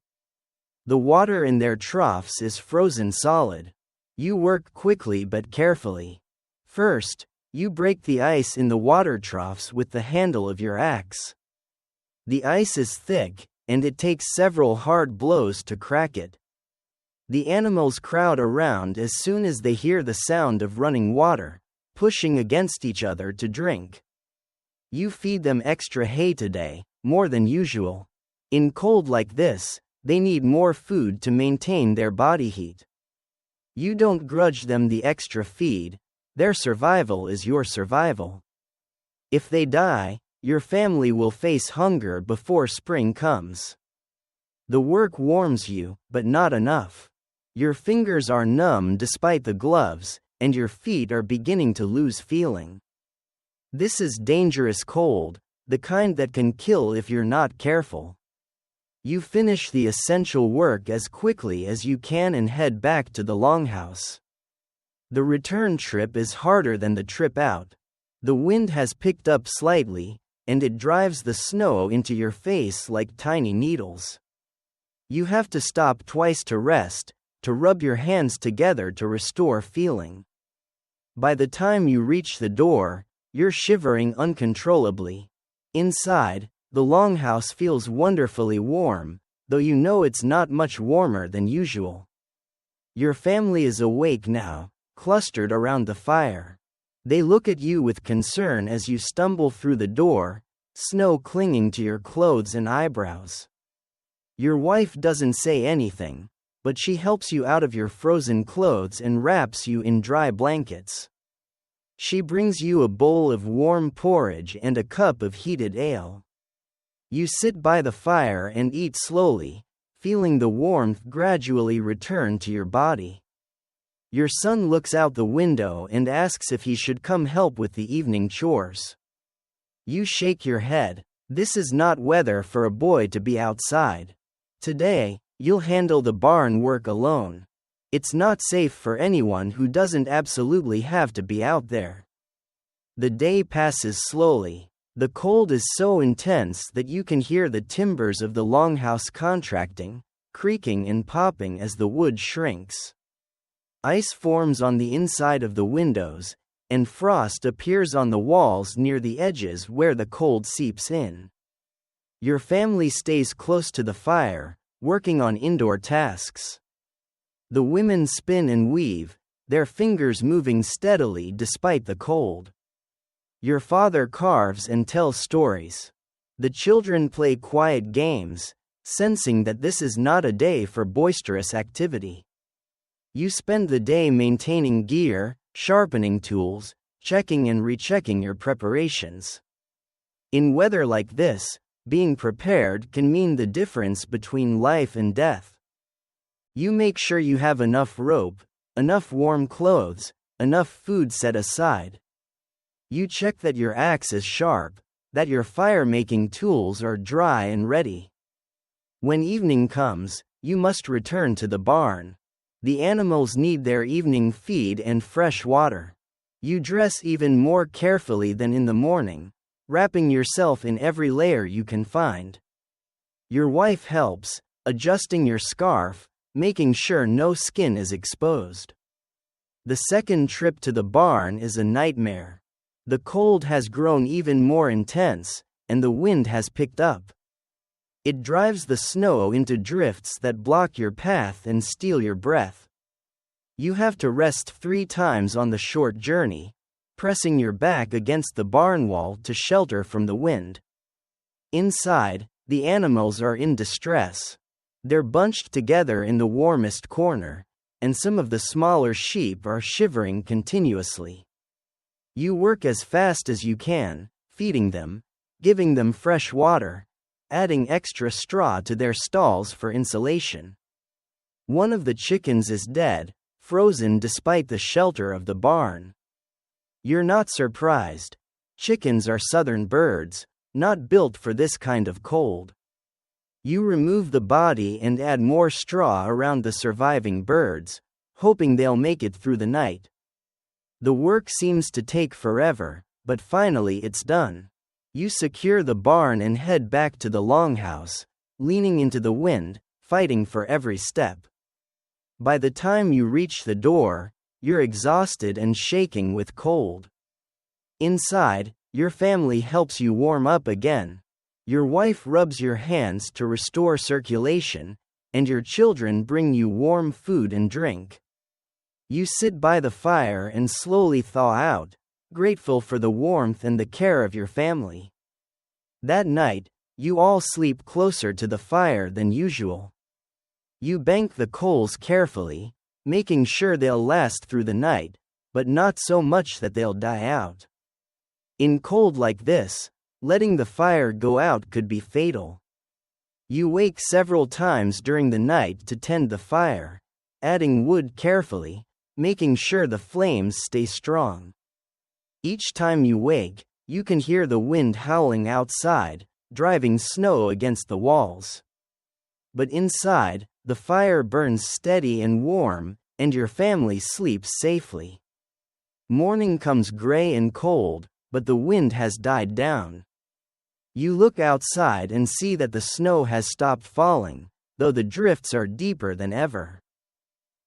The water in their troughs is frozen solid. You work quickly but carefully. First, you break the ice in the water troughs with the handle of your axe. The ice is thick, and it takes several hard blows to crack it. The animals crowd around as soon as they hear the sound of running water, pushing against each other to drink. You feed them extra hay today, more than usual. In cold like this, they need more food to maintain their body heat. You don't grudge them the extra feed, their survival is your survival. If they die, your family will face hunger before spring comes. The work warms you, but not enough. Your fingers are numb despite the gloves, and your feet are beginning to lose feeling. This is dangerous cold, the kind that can kill if you're not careful. You finish the essential work as quickly as you can and head back to the longhouse. The return trip is harder than the trip out. The wind has picked up slightly, and it drives the snow into your face like tiny needles. You have to stop twice to rest, to rub your hands together to restore feeling. By the time you reach the door, you're shivering uncontrollably. Inside, the longhouse feels wonderfully warm, though you know it's not much warmer than usual. Your family is awake now, clustered around the fire. They look at you with concern as you stumble through the door, snow clinging to your clothes and eyebrows. Your wife doesn't say anything, but she helps you out of your frozen clothes and wraps you in dry blankets. She brings you a bowl of warm porridge and a cup of heated ale. You sit by the fire and eat slowly, feeling the warmth gradually return to your body. Your son looks out the window and asks if he should come help with the evening chores. You shake your head. This is not weather for a boy to be outside. Today, you'll handle the barn work alone. It's not safe for anyone who doesn't absolutely have to be out there. The day passes slowly. The cold is so intense that you can hear the timbers of the longhouse contracting, creaking and popping as the wood shrinks. Ice forms on the inside of the windows, and frost appears on the walls near the edges where the cold seeps in. Your family stays close to the fire, working on indoor tasks. The women spin and weave, their fingers moving steadily despite the cold. Your father carves and tells stories. The children play quiet games, sensing that this is not a day for boisterous activity. You spend the day maintaining gear, sharpening tools, checking and rechecking your preparations. In weather like this, being prepared can mean the difference between life and death. You make sure you have enough rope, enough warm clothes, enough food set aside. You check that your axe is sharp, that your fire-making tools are dry and ready. When evening comes, you must return to the barn. The animals need their evening feed and fresh water. You dress even more carefully than in the morning, wrapping yourself in every layer you can find. Your wife helps, adjusting your scarf, making sure no skin is exposed. The second trip to the barn is a nightmare. The cold has grown even more intense, and the wind has picked up. It drives the snow into drifts that block your path and steal your breath. You have to rest 3 times on the short journey, pressing your back against the barn wall to shelter from the wind. Inside, the animals are in distress. They're bunched together in the warmest corner, and some of the smaller sheep are shivering continuously. You work as fast as you can, feeding them, giving them fresh water, adding extra straw to their stalls for insulation. One of the chickens is dead, frozen despite the shelter of the barn. You're not surprised. Chickens are southern birds, not built for this kind of cold. You remove the body and add more straw around the surviving birds, hoping they'll make it through the night. The work seems to take forever, but finally it's done. You secure the barn and head back to the longhouse, leaning into the wind, fighting for every step. By the time you reach the door, you're exhausted and shaking with cold. Inside, your family helps you warm up again. Your wife rubs your hands to restore circulation, and your children bring you warm food and drink. You sit by the fire and slowly thaw out, grateful for the warmth and the care of your family. That night, you all sleep closer to the fire than usual. You bank the coals carefully, making sure they'll last through the night, but not so much that they'll die out. In cold like this, letting the fire go out could be fatal. You wake several times during the night to tend the fire, adding wood carefully, making sure the flames stay strong. Each time you wake, you can hear the wind howling outside, driving snow against the walls. But inside, the fire burns steady and warm, and your family sleeps safely. Morning comes gray and cold, but the wind has died down. You look outside and see that the snow has stopped falling, though the drifts are deeper than ever.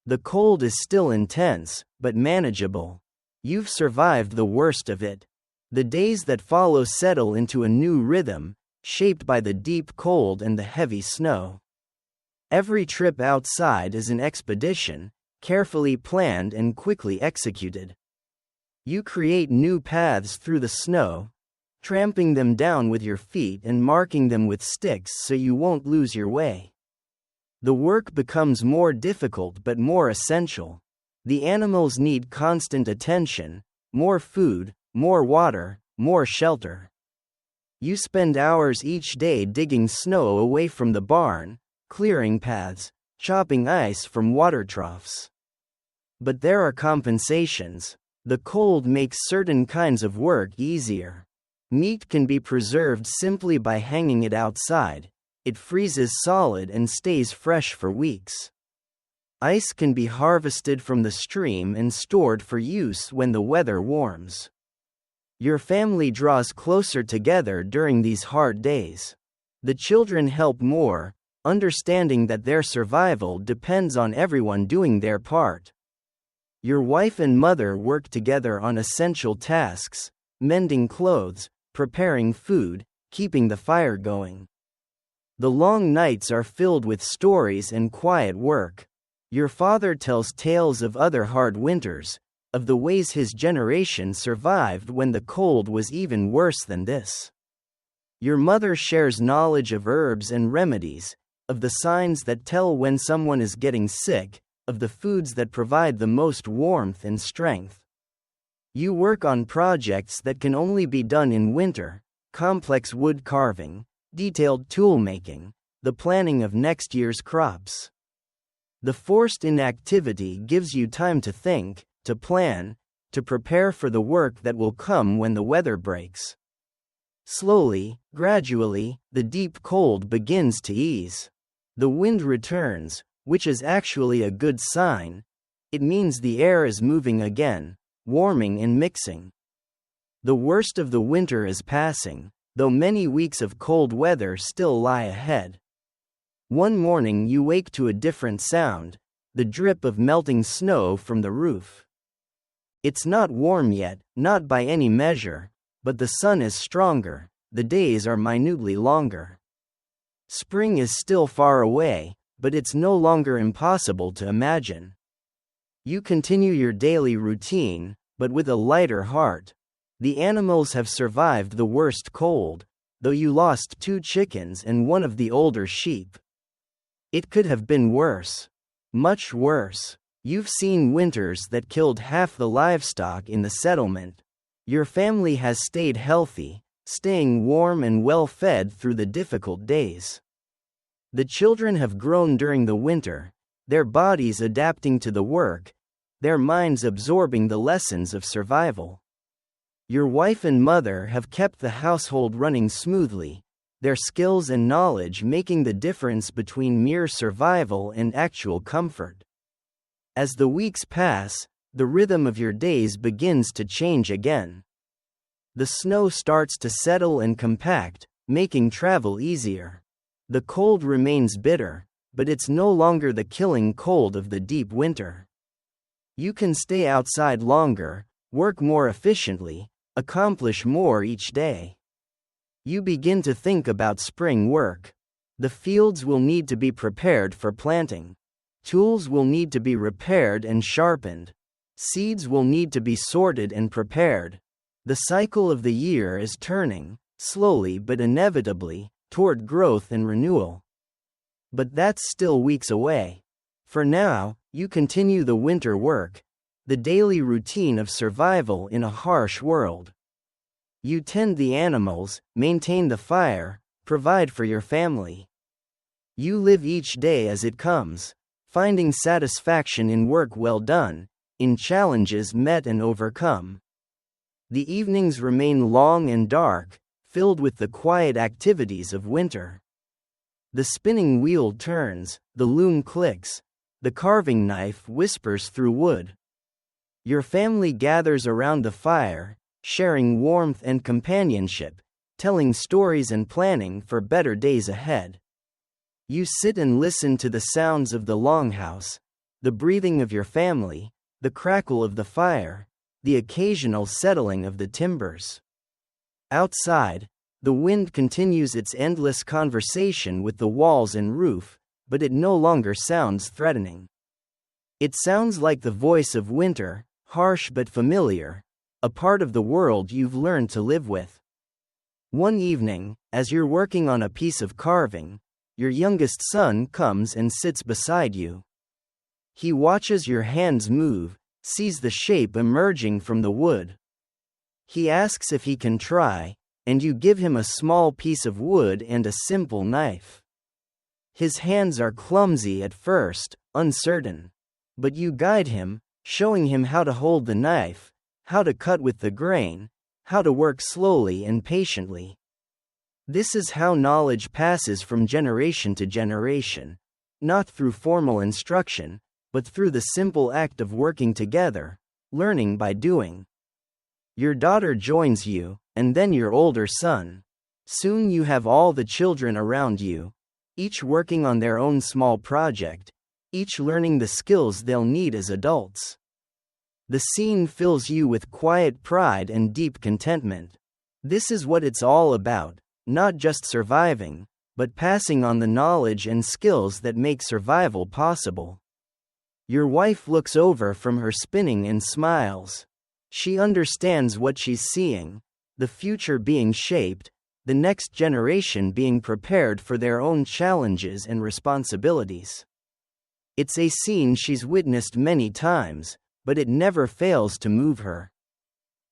The cold is still intense, but manageable. You've survived the worst of it. The days that follow settle into a new rhythm, shaped by the deep cold and the heavy snow. Every trip outside is an expedition, carefully planned and quickly executed. You create new paths through the snow, tramping them down with your feet and marking them with sticks so you won't lose your way. The work becomes more difficult but more essential. The animals need constant attention, more food, more water, more shelter. You spend hours each day digging snow away from the barn, clearing paths, chopping ice from water troughs. But there are compensations. The cold makes certain kinds of work easier. Meat can be preserved simply by hanging it outside. It freezes solid and stays fresh for weeks. Ice can be harvested from the stream and stored for use when the weather warms. Your family draws closer together during these hard days. The children help more, understanding that their survival depends on everyone doing their part. Your wife and mother work together on essential tasks, mending clothes, preparing food, keeping the fire going. The long nights are filled with stories and quiet work. Your father tells tales of other hard winters, of the ways his generation survived when the cold was even worse than this. Your mother shares knowledge of herbs and remedies, of the signs that tell when someone is getting sick, of the foods that provide the most warmth and strength. You work on projects that can only be done in winter: complex wood carving, detailed tool making, the planning of next year's crops. The forced inactivity gives you time to think, to plan, to prepare for the work that will come when the weather breaks. Slowly, gradually, the deep cold begins to ease. The wind returns, which is actually a good sign. It means the air is moving again, warming and mixing. The worst of the winter is passing, though many weeks of cold weather still lie ahead. One morning you wake to a different sound: the drip of melting snow from the roof. It's not warm yet, not by any measure, but the sun is stronger, the days are minutely longer. Spring is still far away, but it's no longer impossible to imagine. You continue your daily routine, but with a lighter heart. The animals have survived the worst cold, though you lost 2 chickens and one of the older sheep. It could have been worse. Much worse. You've seen winters that killed half the livestock in the settlement. Your family has stayed healthy, staying warm and well fed through the difficult days. The children have grown during the winter, their bodies adapting to the work, their minds absorbing the lessons of survival. Your wife and mother have kept the household running smoothly, their skills and knowledge making the difference between mere survival and actual comfort. As the weeks pass, the rhythm of your days begins to change again. The snow starts to settle and compact, making travel easier. The cold remains bitter, but it's no longer the killing cold of the deep winter. You can stay outside longer, work more efficiently, accomplish more each day. You begin to think about spring work. The fields will need to be prepared for planting. Tools will need to be repaired and sharpened. Seeds will need to be sorted and prepared. The cycle of the year is turning, slowly but inevitably, toward growth and renewal. But that's still weeks away. For now, you continue the winter work, the daily routine of survival in a harsh world. You tend the animals, maintain the fire, provide for your family. You live each day as it comes, finding satisfaction in work well done, in challenges met and overcome. The evenings remain long and dark, filled with the quiet activities of winter. The spinning wheel turns, the loom clicks, the carving knife whispers through wood. Your family gathers around the fire, sharing warmth and companionship, telling stories and planning for better days ahead. You sit and listen to the sounds of the longhouse, the breathing of your family, the crackle of the fire, the occasional settling of the timbers. Outside, the wind continues its endless conversation with the walls and roof, but it no longer sounds threatening. It sounds like the voice of winter, harsh but familiar, a part of the world you've learned to live with. One evening, as you're working on a piece of carving, your youngest son comes and sits beside you. He watches your hands move, sees the shape emerging from the wood. He asks if he can try, and you give him a small piece of wood and a simple knife. His hands are clumsy at first, uncertain. But you guide him, showing him how to hold the knife, how to cut with the grain, how to work slowly and patiently. This is how knowledge passes from generation to generation, not through formal instruction, but through the simple act of working together, learning by doing. Your daughter joins you, and then your older son. Soon you have all the children around you, each working on their own small project, each learning the skills they'll need as adults. The scene fills you with quiet pride and deep contentment. This is what it's all about, not just surviving, but passing on the knowledge and skills that make survival possible. Your wife looks over from her spinning and smiles. She understands what she's seeing, the future being shaped, the next generation being prepared for their own challenges and responsibilities. It's a scene she's witnessed many times, but it never fails to move her.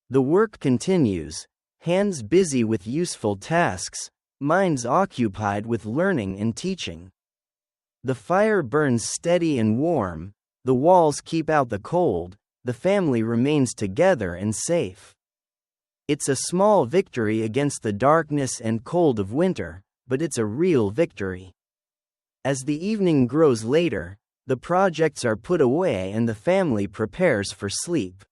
The work continues, hands busy with useful tasks, minds occupied with learning and teaching. The fire burns steady and warm, the walls keep out the cold, the family remains together and safe. It's a small victory against the darkness and cold of winter, but it's a real victory. As the evening grows later, the projects are put away and the family prepares for sleep.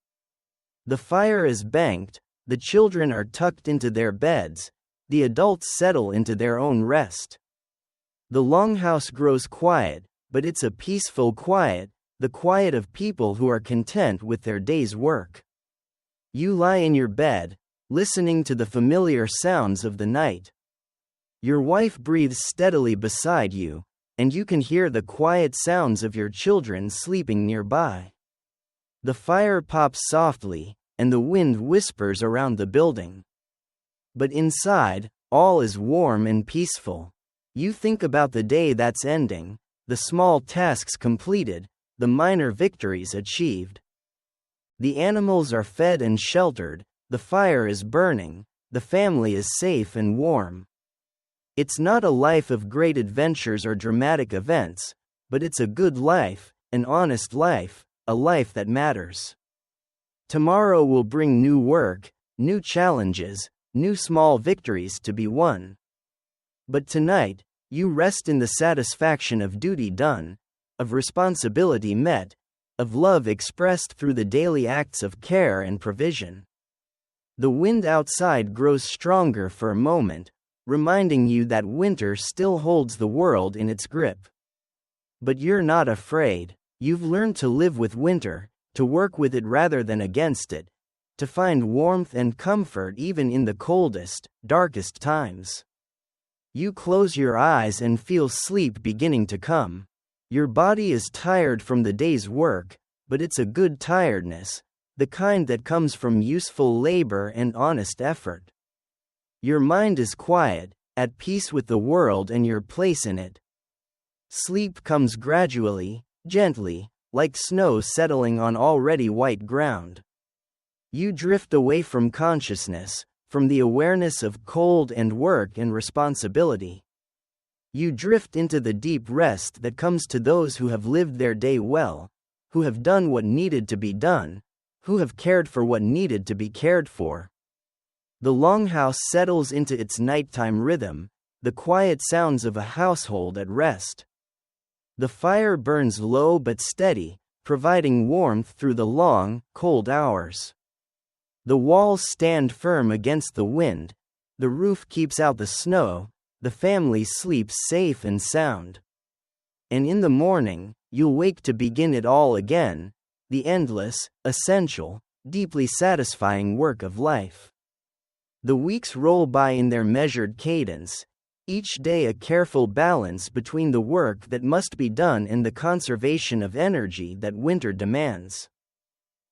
The fire is banked, the children are tucked into their beds, the adults settle into their own rest. The longhouse grows quiet, but it's a peaceful quiet, the quiet of people who are content with their day's work. You lie in your bed, listening to the familiar sounds of the night. Your wife breathes steadily beside you, and you can hear the quiet sounds of your children sleeping nearby. The fire pops softly, and the wind whispers around the building. But inside, all is warm and peaceful. You think about the day that's ending, the small tasks completed, the minor victories achieved. The animals are fed and sheltered, the fire is burning, the family is safe and warm. It's not a life of great adventures or dramatic events, but it's a good life, an honest life, a life that matters. Tomorrow will bring new work, new challenges, new small victories to be won. But tonight, you rest in the satisfaction of duty done, of responsibility met, of love expressed through the daily acts of care and provision. The wind outside grows stronger for a moment, reminding you that winter still holds the world in its grip. But you're not afraid. You've learned to live with winter, to work with it rather than against it, to find warmth and comfort even in the coldest, darkest times. You close your eyes and feel sleep beginning to come. Your body is tired from the day's work, but it's a good tiredness, the kind that comes from useful labor and honest effort. Your mind is quiet, at peace with the world and your place in it. Sleep comes gradually, gently, like snow settling on already white ground. You drift away from consciousness, from the awareness of cold and work and responsibility. You drift into the deep rest that comes to those who have lived their day well, who have done what needed to be done, who have cared for what needed to be cared for. The longhouse settles into its nighttime rhythm, the quiet sounds of a household at rest. The fire burns low but steady, providing warmth through the long, cold hours. The walls stand firm against the wind, the roof keeps out the snow, the family sleeps safe and sound. And in the morning, you'll wake to begin it all again, the endless, essential, deeply satisfying work of life. The weeks roll by in their measured cadence, each day a careful balance between the work that must be done and the conservation of energy that winter demands.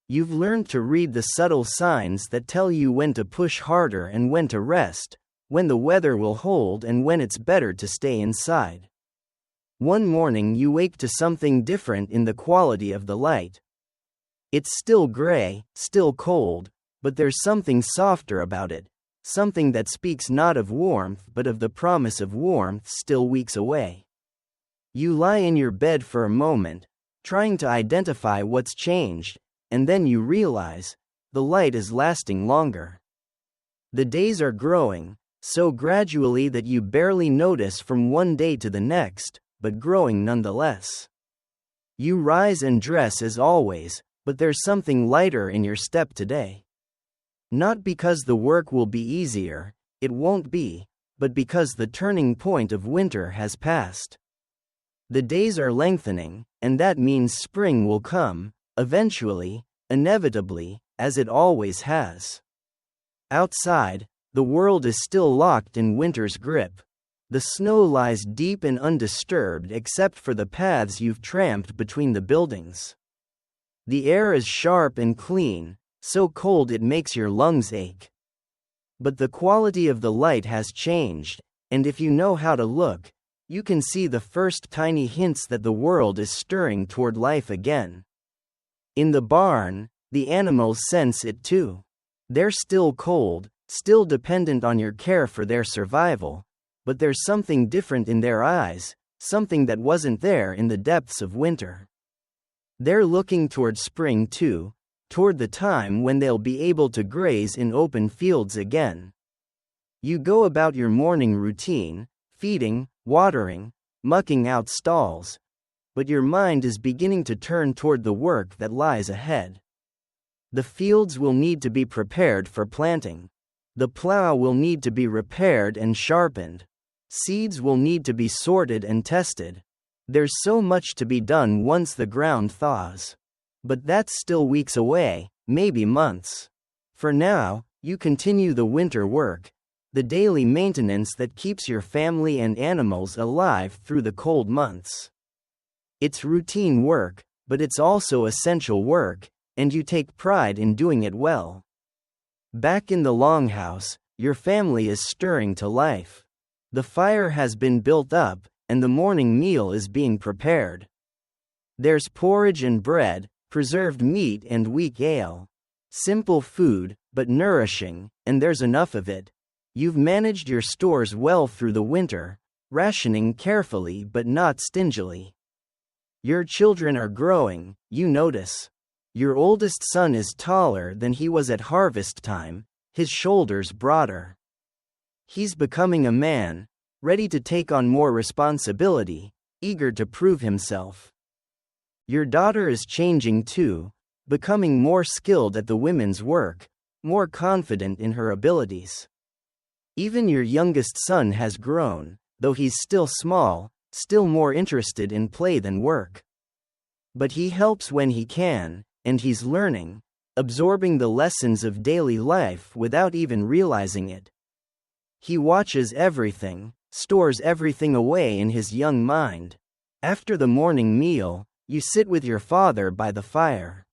You've learned to read the subtle signs that tell you when to push harder and when to rest, when the weather will hold and when it's better to stay inside. One morning you wake to something different in the quality of the light. It's still gray, still cold, but there's something softer about it. Something that speaks not of warmth but of the promise of warmth still weeks away. You lie in your bed for a moment, trying to identify what's changed, and then you realize, the light is lasting longer. The days are growing, so gradually that you barely notice from one day to the next, but growing nonetheless. You rise and dress as always, but there's something lighter in your step today. Not because the work will be easier, it won't be, but because the turning point of winter has passed. The days are lengthening, and that means spring will come, eventually, inevitably, as it always has. Outside, the world is still locked in winter's grip. The snow lies deep and undisturbed except for the paths you've tramped between the buildings. The air is sharp and clean, so cold it makes your lungs ache. But the quality of the light has changed, and if you know how to look, you can see the first tiny hints that the world is stirring toward life again. In the barn, the animals sense it too. They're still cold, still dependent on your care for their survival, but there's something different in their eyes, something that wasn't there in the depths of winter. They're looking toward spring too, toward the time when they'll be able to graze in open fields again. You go about your morning routine, feeding, watering, mucking out stalls, but your mind is beginning to turn toward the work that lies ahead. The fields will need to be prepared for planting. The plow will need to be repaired and sharpened. Seeds will need to be sorted and tested. There's so much to be done once the ground thaws. But that's still weeks away, maybe months. For now, you continue the winter work, the daily maintenance that keeps your family and animals alive through the cold months. It's routine work, but it's also essential work, and you take pride in doing it well. Back in the longhouse, your family is stirring to life. The fire has been built up, and the morning meal is being prepared. There's porridge and bread, preserved meat and weak ale. Simple food, but nourishing, and there's enough of it. You've managed your stores well through the winter, rationing carefully but not stingily. Your children are growing, you notice. Your oldest son is taller than he was at harvest time, his shoulders broader. He's becoming a man, ready to take on more responsibility, eager to prove himself. Your daughter is changing too, becoming more skilled at the women's work, more confident in her abilities. Even your youngest son has grown, though he's still small, still more interested in play than work. But he helps when he can, and he's learning, absorbing the lessons of daily life without even realizing it. He watches everything, stores everything away in his young mind. After the morning meal, you sit with your father by the fire.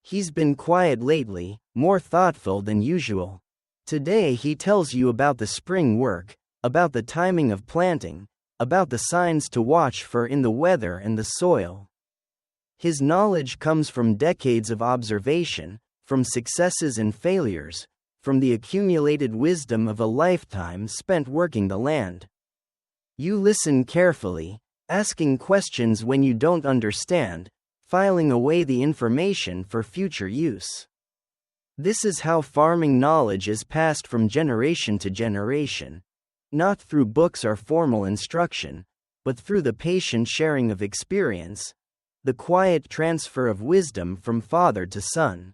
He's been quiet lately, more thoughtful than usual. Today he tells you about the spring work, about the timing of planting, about the signs to watch for in the weather and the soil. His knowledge comes from decades of observation, from successes and failures, from the accumulated wisdom of a lifetime spent working the land. You listen carefully, asking questions when you don't understand, filing away the information for future use. This is how farming knowledge is passed from generation to generation, not through books or formal instruction, but through the patient sharing of experience, the quiet transfer of wisdom from father to son.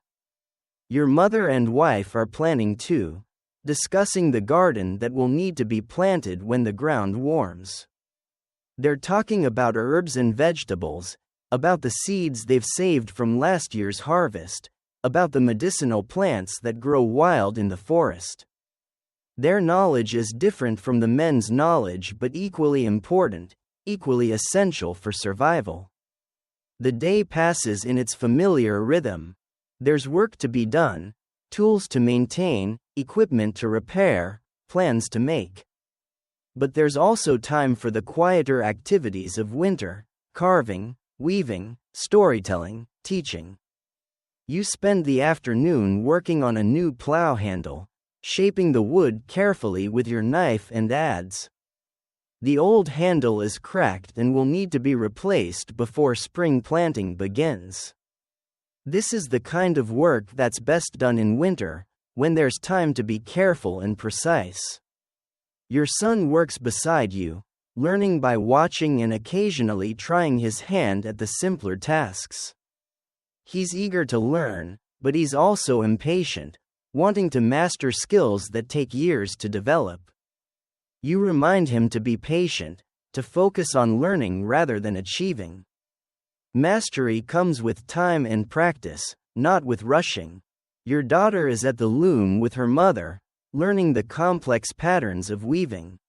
Your mother and wife are planning too, discussing the garden that will need to be planted when the ground warms. They're talking about herbs and vegetables, about the seeds they've saved from last year's harvest, about the medicinal plants that grow wild in the forest. Their knowledge is different from the men's knowledge but equally important, equally essential for survival. The day passes in its familiar rhythm. There's work to be done, tools to maintain, equipment to repair, plans to make. But there's also time for the quieter activities of winter: carving, weaving, storytelling, teaching. You spend the afternoon working on a new plow handle, shaping the wood carefully with your knife and adze. The old handle is cracked and will need to be replaced before spring planting begins. This is the kind of work that's best done in winter, when there's time to be careful and precise. Your son works beside you, learning by watching and occasionally trying his hand at the simpler tasks. He's eager to learn, but he's also impatient, wanting to master skills that take years to develop. You remind him to be patient, to focus on learning rather than achieving. Mastery comes with time and practice, not with rushing. Your daughter is at the loom with her mother, learning the complex patterns of weaving.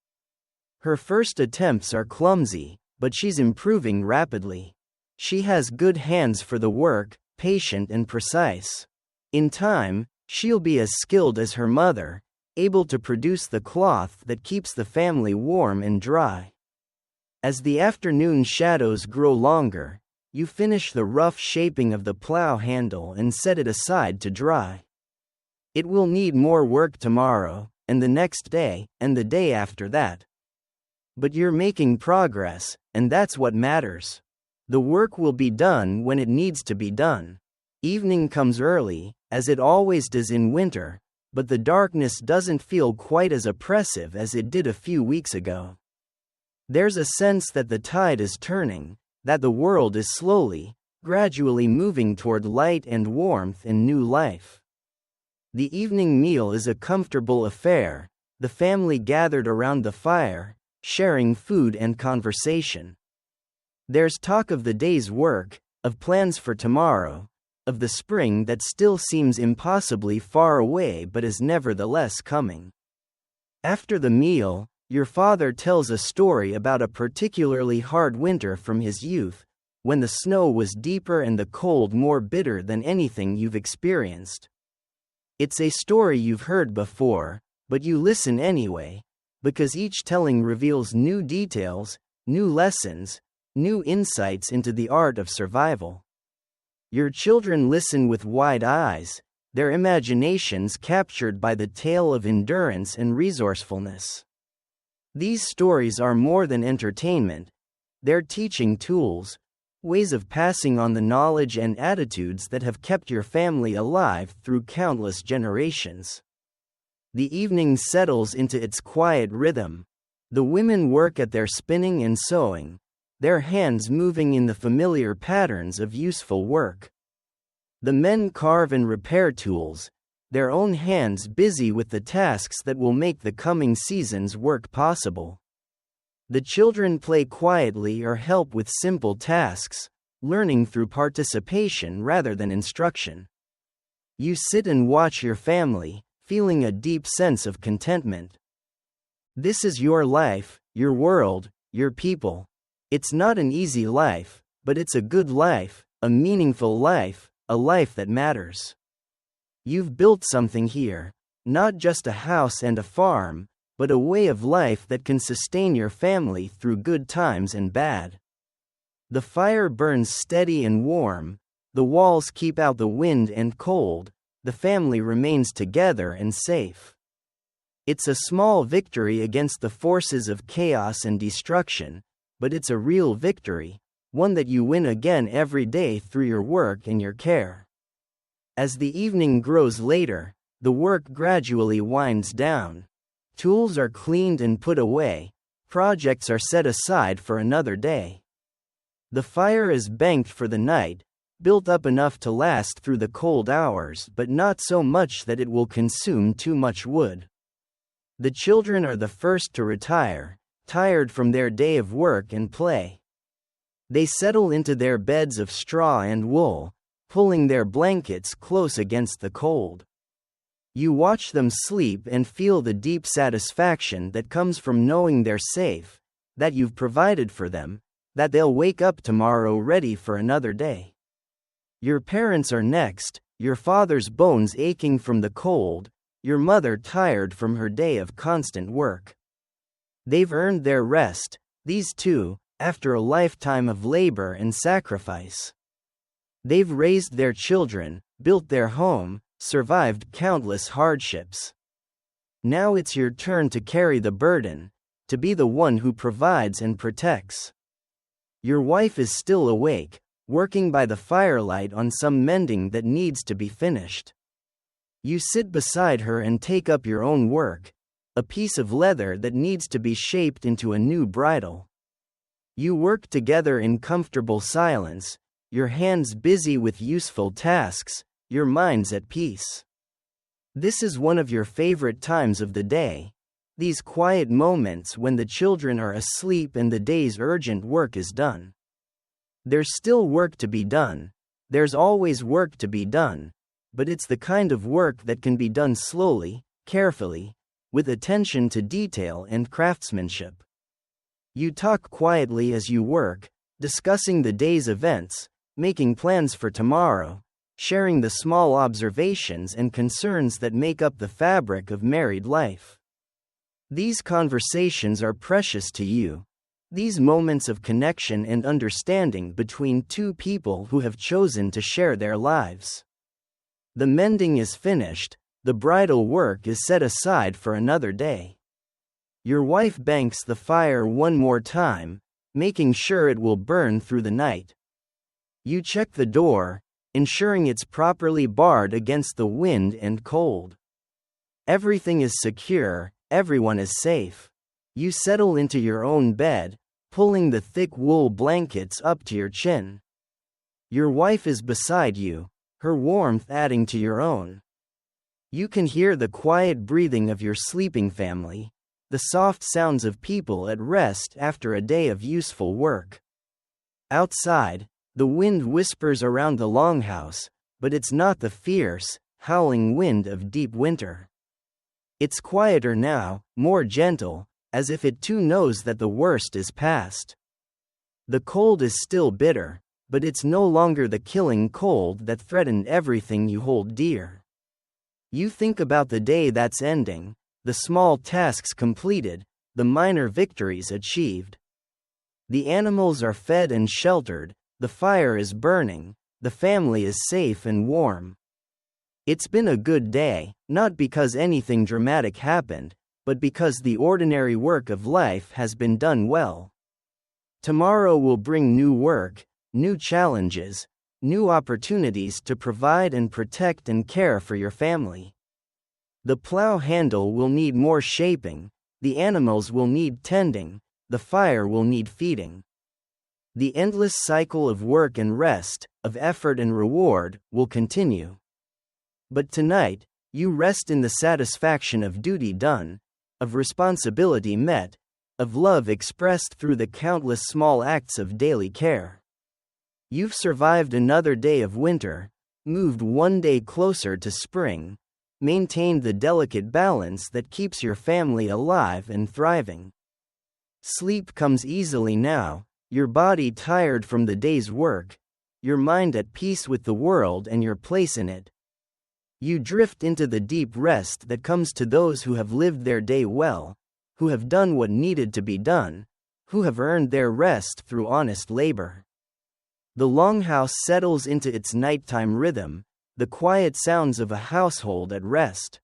Her first attempts are clumsy, but she's improving rapidly. She has good hands for the work, patient and precise. In time, she'll be as skilled as her mother, able to produce the cloth that keeps the family warm and dry. As the afternoon shadows grow longer, you finish the rough shaping of the plow handle and set it aside to dry. It will need more work tomorrow, and the next day, and the day after that. But you're making progress, and that's what matters. The work will be done when it needs to be done. Evening comes early, as it always does in winter, but the darkness doesn't feel quite as oppressive as it did a few weeks ago. There's a sense that the tide is turning, that the world is slowly, gradually moving toward light and warmth and new life. The evening meal is a comfortable affair, the family gathered around the fire, sharing food and conversation. There's talk of the day's work, of plans for tomorrow, of the spring that still seems impossibly far away but is nevertheless coming. After the meal, your father tells a story about a particularly hard winter from his youth, when the snow was deeper and the cold more bitter than anything you've experienced. It's a story you've heard before, but you listen anyway, because each telling reveals new details, new lessons, new insights into the art of survival. Your children listen with wide eyes, their imaginations captured by the tale of endurance and resourcefulness. These stories are more than entertainment, they're teaching tools, ways of passing on the knowledge and attitudes that have kept your family alive through countless generations. The evening settles into its quiet rhythm. The women work at their spinning and sewing, their hands moving in the familiar patterns of useful work. The men carve and repair tools, their own hands busy with the tasks that will make the coming season's work possible. The children play quietly or help with simple tasks, learning through participation rather than instruction. You sit and watch your family, feeling a deep sense of contentment. This is your life, your world, your people. It's not an easy life, but it's a good life, a meaningful life, a life that matters. You've built something here, not just a house and a farm, but a way of life that can sustain your family through good times and bad. The fire burns steady and warm, the walls keep out the wind and cold, the family remains together and safe. It's a small victory against the forces of chaos and destruction, but it's a real victory, one that you win again every day through your work and your care. As the evening grows later, the work gradually winds down. Tools are cleaned and put away, projects are set aside for another day. The fire is banked for the night, built up enough to last through the cold hours but not so much that it will consume too much wood. The children are the first to retire, tired from their day of work and play. They settle into their beds of straw and wool, pulling their blankets close against the cold. You watch them sleep and feel the deep satisfaction that comes from knowing they're safe, that you've provided for them, that they'll wake up tomorrow ready for another day. Your parents are next, your father's bones aching from the cold, your mother tired from her day of constant work. They've earned their rest, these two, after a lifetime of labor and sacrifice. They've raised their children, built their home, survived countless hardships. Now it's your turn to carry the burden, to be the one who provides and protects. Your wife is still awake, working by the firelight on some mending that needs to be finished. You sit beside her and take up your own work, a piece of leather that needs to be shaped into a new bridle. You work together in comfortable silence, your hands busy with useful tasks, your minds at peace. This is one of your favorite times of the day, these quiet moments when the children are asleep and the day's urgent work is done. There's still work to be done, there's always work to be done, but it's the kind of work that can be done slowly, carefully, with attention to detail and craftsmanship. You talk quietly as you work, discussing the day's events, making plans for tomorrow, sharing the small observations and concerns that make up the fabric of married life. These conversations are precious to you. These moments of connection and understanding between two people who have chosen to share their lives. The mending is finished, the bridal work is set aside for another day. Your wife banks the fire one more time, making sure it will burn through the night. You check the door, ensuring it's properly barred against the wind and cold. Everything is secure, everyone is safe. You settle into your own bed, pulling the thick wool blankets up to your chin. Your wife is beside you, her warmth adding to your own. You can hear the quiet breathing of your sleeping family, the soft sounds of people at rest after a day of useful work. Outside, the wind whispers around the longhouse, but it's not the fierce, howling wind of deep winter. It's quieter now, more gentle, as if it too knows that the worst is past. The cold is still bitter, but it's no longer the killing cold that threatened everything you hold dear. You think about the day that's ending, the small tasks completed, the minor victories achieved. The animals are fed and sheltered, the fire is burning, the family is safe and warm. It's been a good day, not because anything dramatic happened, but because the ordinary work of life has been done well. Tomorrow will bring new work, new challenges, new opportunities to provide and protect and care for your family. The plow handle will need more shaping, the animals will need tending, the fire will need feeding. The endless cycle of work and rest, of effort and reward, will continue. But tonight, you rest in the satisfaction of duty done, of responsibility met, of love expressed through the countless small acts of daily care. You've survived another day of winter, moved one day closer to spring, maintained the delicate balance that keeps your family alive and thriving. Sleep comes easily now, your body tired from the day's work, your mind at peace with the world and your place in it. You drift into the deep rest that comes to those who have lived their day well, who have done what needed to be done, who have earned their rest through honest labor. The longhouse settles into its nighttime rhythm, the quiet sounds of a household at rest.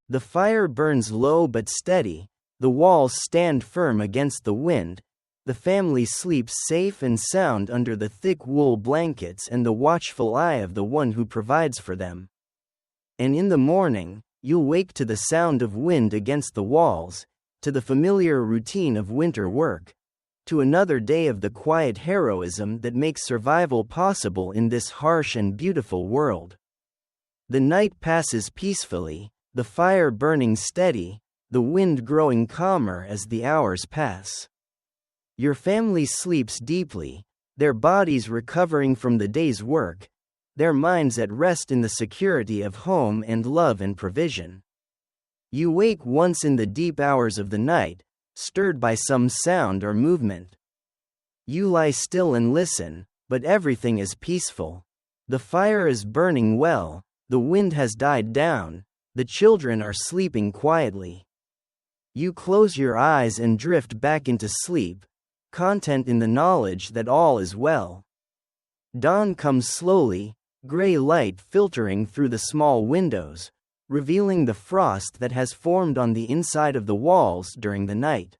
The fire burns low but steady, the walls stand firm against the wind, the family sleeps safe and sound under the thick wool blankets and the watchful eye of the one who provides for them. And in the morning, you'll wake to the sound of wind against the walls, to the familiar routine of winter work, to another day of the quiet heroism that makes survival possible in this harsh and beautiful world. The night passes peacefully, the fire burning steady, the wind growing calmer as the hours pass. Your family sleeps deeply, their bodies recovering from the day's work, their minds at rest in the security of home and love and provision. You wake once in the deep hours of the night, stirred by some sound or movement. You lie still and listen, but everything is peaceful. The fire is burning well, the wind has died down, the children are sleeping quietly. You close your eyes and drift back into sleep, content in the knowledge that all is well. Dawn comes slowly, gray light filtering through the small windows, revealing the frost that has formed on the inside of the walls during the night.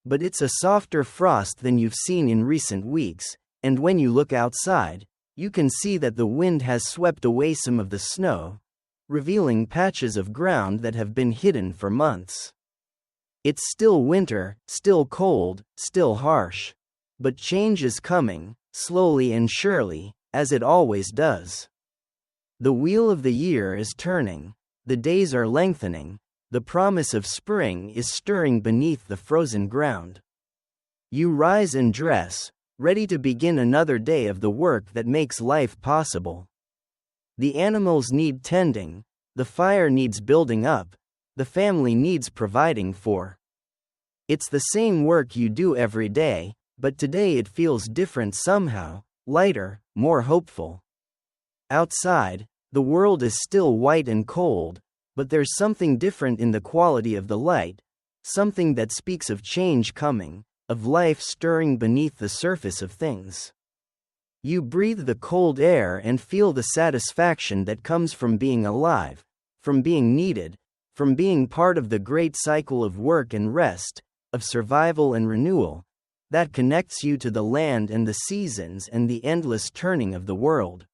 But it's a softer frost than you've seen in recent weeks, and when you look outside, you can see that the wind has swept away some of the snow, revealing patches of ground that have been hidden for months. It's still winter, still cold, still harsh. But change is coming, slowly and surely, as it always does. The wheel of the year is turning, the days are lengthening, the promise of spring is stirring beneath the frozen ground. You rise and dress, ready to begin another day of the work that makes life possible. The animals need tending, the fire needs building up, the family needs providing for. It's the same work you do every day, but today it feels different somehow, lighter, more hopeful. Outside, the world is still white and cold, but there's something different in the quality of the light, something that speaks of change coming, of life stirring beneath the surface of things. You breathe the cold air and feel the satisfaction that comes from being alive, from being needed, from being part of the great cycle of work and rest, of survival and renewal, that connects you to the land and the seasons and the endless turning of the world.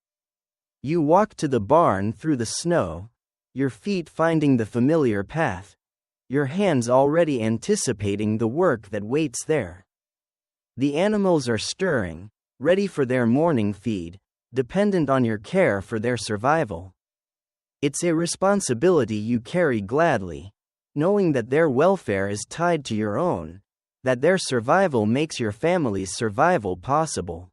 You walk to the barn through the snow, your feet finding the familiar path, your hands already anticipating the work that waits there. The animals are stirring, ready for their morning feed, dependent on your care for their survival. It's a responsibility you carry gladly, knowing that their welfare is tied to your own, that their survival makes your family's survival possible.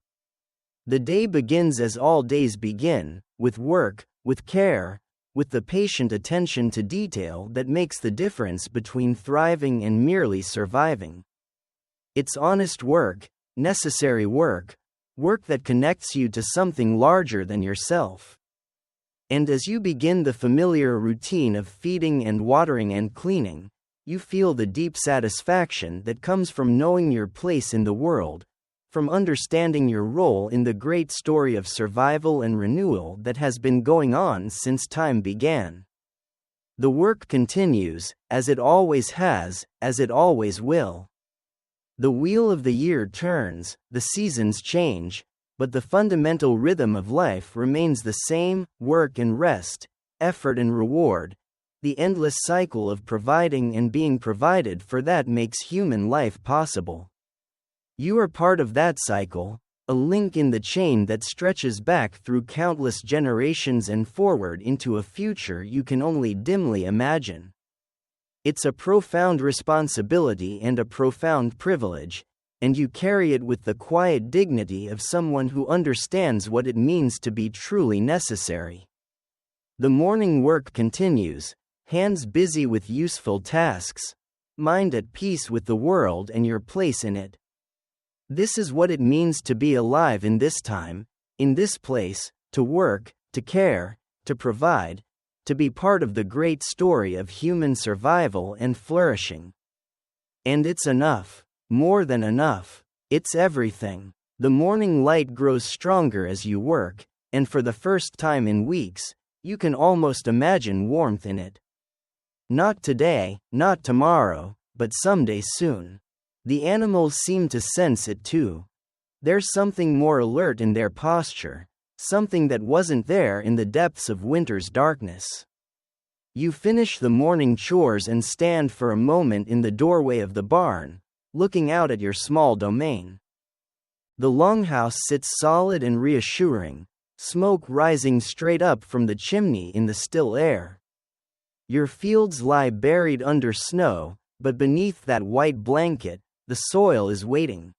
The day begins as all days begin, with work, with care, with the patient attention to detail that makes the difference between thriving and merely surviving. It's honest work, necessary work, work that connects you to something larger than yourself. And as you begin the familiar routine of feeding and watering and cleaning, you feel the deep satisfaction that comes from knowing your place in the world, from understanding your role in the great story of survival and renewal that has been going on since time began. The work continues, as it always has, as it always will. The wheel of the year turns, the seasons change, but the fundamental rhythm of life remains the same: work and rest, effort and reward. The endless cycle of providing and being provided for that makes human life possible. You are part of that cycle, a link in the chain that stretches back through countless generations and forward into a future you can only dimly imagine. It's a profound responsibility and a profound privilege, and you carry it with the quiet dignity of someone who understands what it means to be truly necessary. The morning work continues, hands busy with useful tasks, mind at peace with the world and your place in it. This is what it means to be alive in this time, in this place, to work, to care, to provide, to be part of the great story of human survival and flourishing. And it's enough, more than enough, it's everything. The morning light grows stronger as you work, and for the first time in weeks, you can almost imagine warmth in it. Not today, not tomorrow, but someday soon. The animals seem to sense it too. There's something more alert in their posture, something that wasn't there in the depths of winter's darkness. You finish the morning chores and stand for a moment in the doorway of the barn, looking out at your small domain. The longhouse sits solid and reassuring, smoke rising straight up from the chimney in the still air. Your fields lie buried under snow, but beneath that white blanket, the soil is waiting.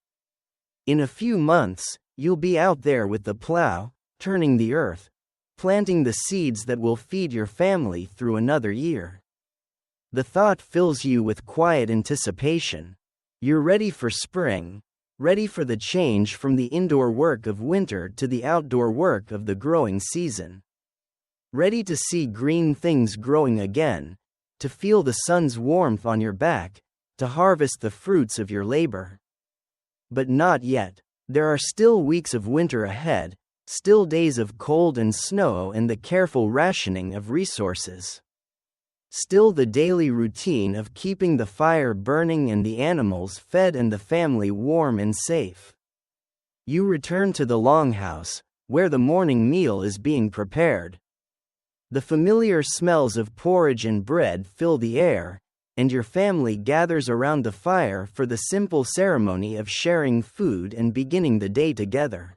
In a few months, you'll be out there with the plow, turning the earth, planting the seeds that will feed your family through another year. The thought fills you with quiet anticipation. You're ready for spring, ready for the change from the indoor work of winter to the outdoor work of the growing season. Ready to see green things growing again, to feel the sun's warmth on your back, to harvest the fruits of your labor. But not yet. There are still weeks of winter ahead, still days of cold and snow and the careful rationing of resources. Still the daily routine of keeping the fire burning and the animals fed and the family warm and safe. You return to the longhouse, where the morning meal is being prepared. The familiar smells of porridge and bread fill the air, and your family gathers around the fire for the simple ceremony of sharing food and beginning the day together.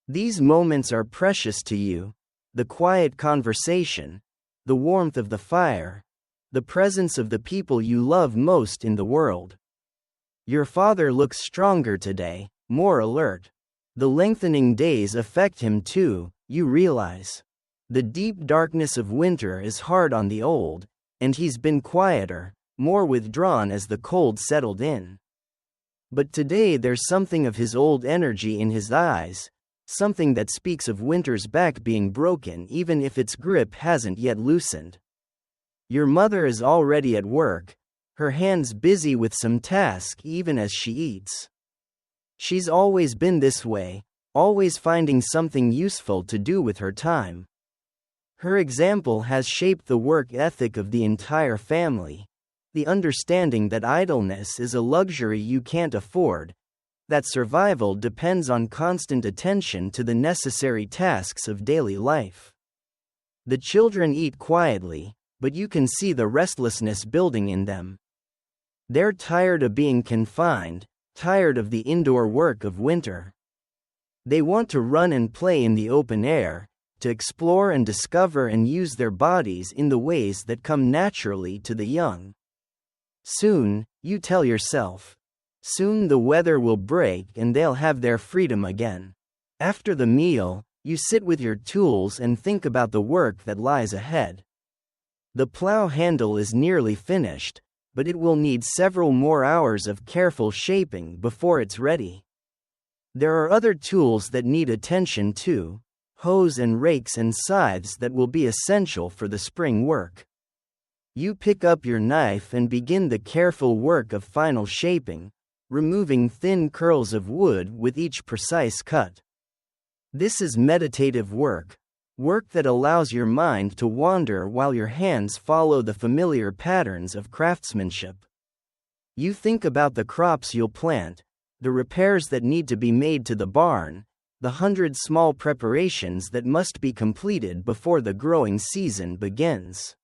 These moments are precious to you: the quiet conversation, the warmth of the fire, the presence of the people you love most in the world. Your father looks stronger today, more alert. The lengthening days affect him too, you realize. The deep darkness of winter is hard on the old, and he's been quieter, more withdrawn as the cold settled in. But today there's something of his old energy in his eyes, something that speaks of winter's back being broken even if its grip hasn't yet loosened. Your mother is already at work, her hands busy with some task even as she eats. She's always been this way, always finding something useful to do with her time. Her example has shaped the work ethic of the entire family, the understanding that idleness is a luxury you can't afford, that survival depends on constant attention to the necessary tasks of daily life. The children eat quietly, but you can see the restlessness building in them. They're tired of being confined, tired of the indoor work of winter. They want to run and play in the open air, to explore and discover and use their bodies in the ways that come naturally to the young. Soon, you tell yourself. Soon the weather will break and they'll have their freedom again. After the meal, you sit with your tools and think about the work that lies ahead. The plow handle is nearly finished, but it will need several more hours of careful shaping before it's ready. There are other tools that need attention too, hoes and rakes and scythes that will be essential for the spring work. You pick up your knife and begin the careful work of final shaping, removing thin curls of wood with each precise cut. This is meditative work, work that allows your mind to wander while your hands follow the familiar patterns of craftsmanship. You think about the crops you'll plant, the repairs that need to be made to the barn, the 100 small preparations that must be completed before the growing season begins.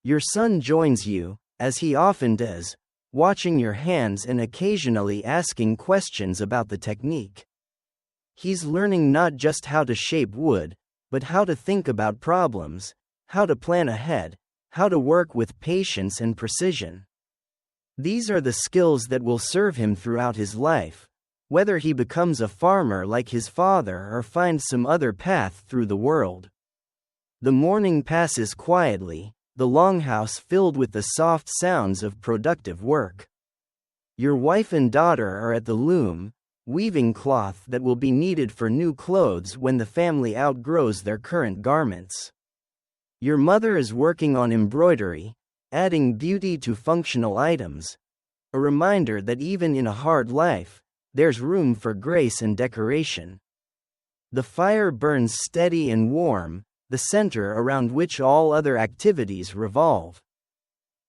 Your son joins you, as he often does, watching your hands and occasionally asking questions about the technique. He's learning not just how to shape wood, but how to think about problems, how to plan ahead, how to work with patience and precision. These are the skills that will serve him throughout his life, whether he becomes a farmer like his father or finds some other path through the world. The morning passes quietly, the longhouse filled with the soft sounds of productive work. Your wife and daughter are at the loom, weaving cloth that will be needed for new clothes when the family outgrows their current garments. Your mother is working on embroidery, adding beauty to functional items, a reminder that even in a hard life, there's room for grace and decoration. The fire burns steady and warm, the center around which all other activities revolve.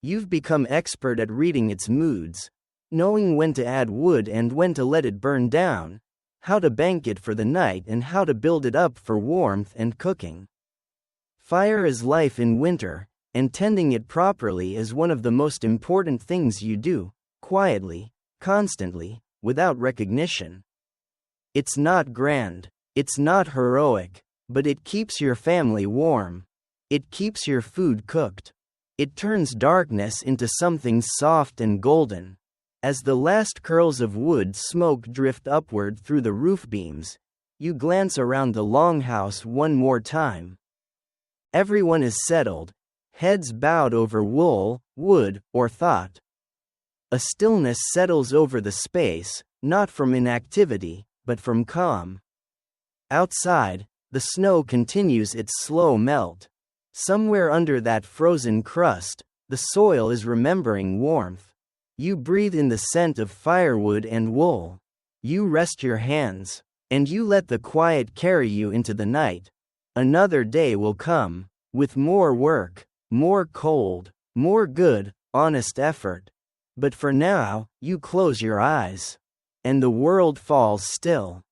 You've become expert at reading its moods, knowing when to add wood and when to let it burn down, how to bank it for the night and how to build it up for warmth and cooking. Fire is life in winter, and tending it properly is one of the most important things you do, quietly, constantly, without recognition. It's not grand, it's not heroic, but it keeps your family warm. It keeps your food cooked. It turns darkness into something soft and golden. As the last curls of wood smoke drift upward through the roof beams, you glance around the longhouse one more time. Everyone is settled, heads bowed over wool, wood, or thought. A stillness settles over the space, not from inactivity, but from calm. Outside, the snow continues its slow melt. Somewhere under that frozen crust, the soil is remembering warmth. You breathe in the scent of firewood and wool. You rest your hands, and you let the quiet carry you into the night. Another day will come, with more work, more cold, more good, honest effort. But for now, you close your eyes, and the world falls still.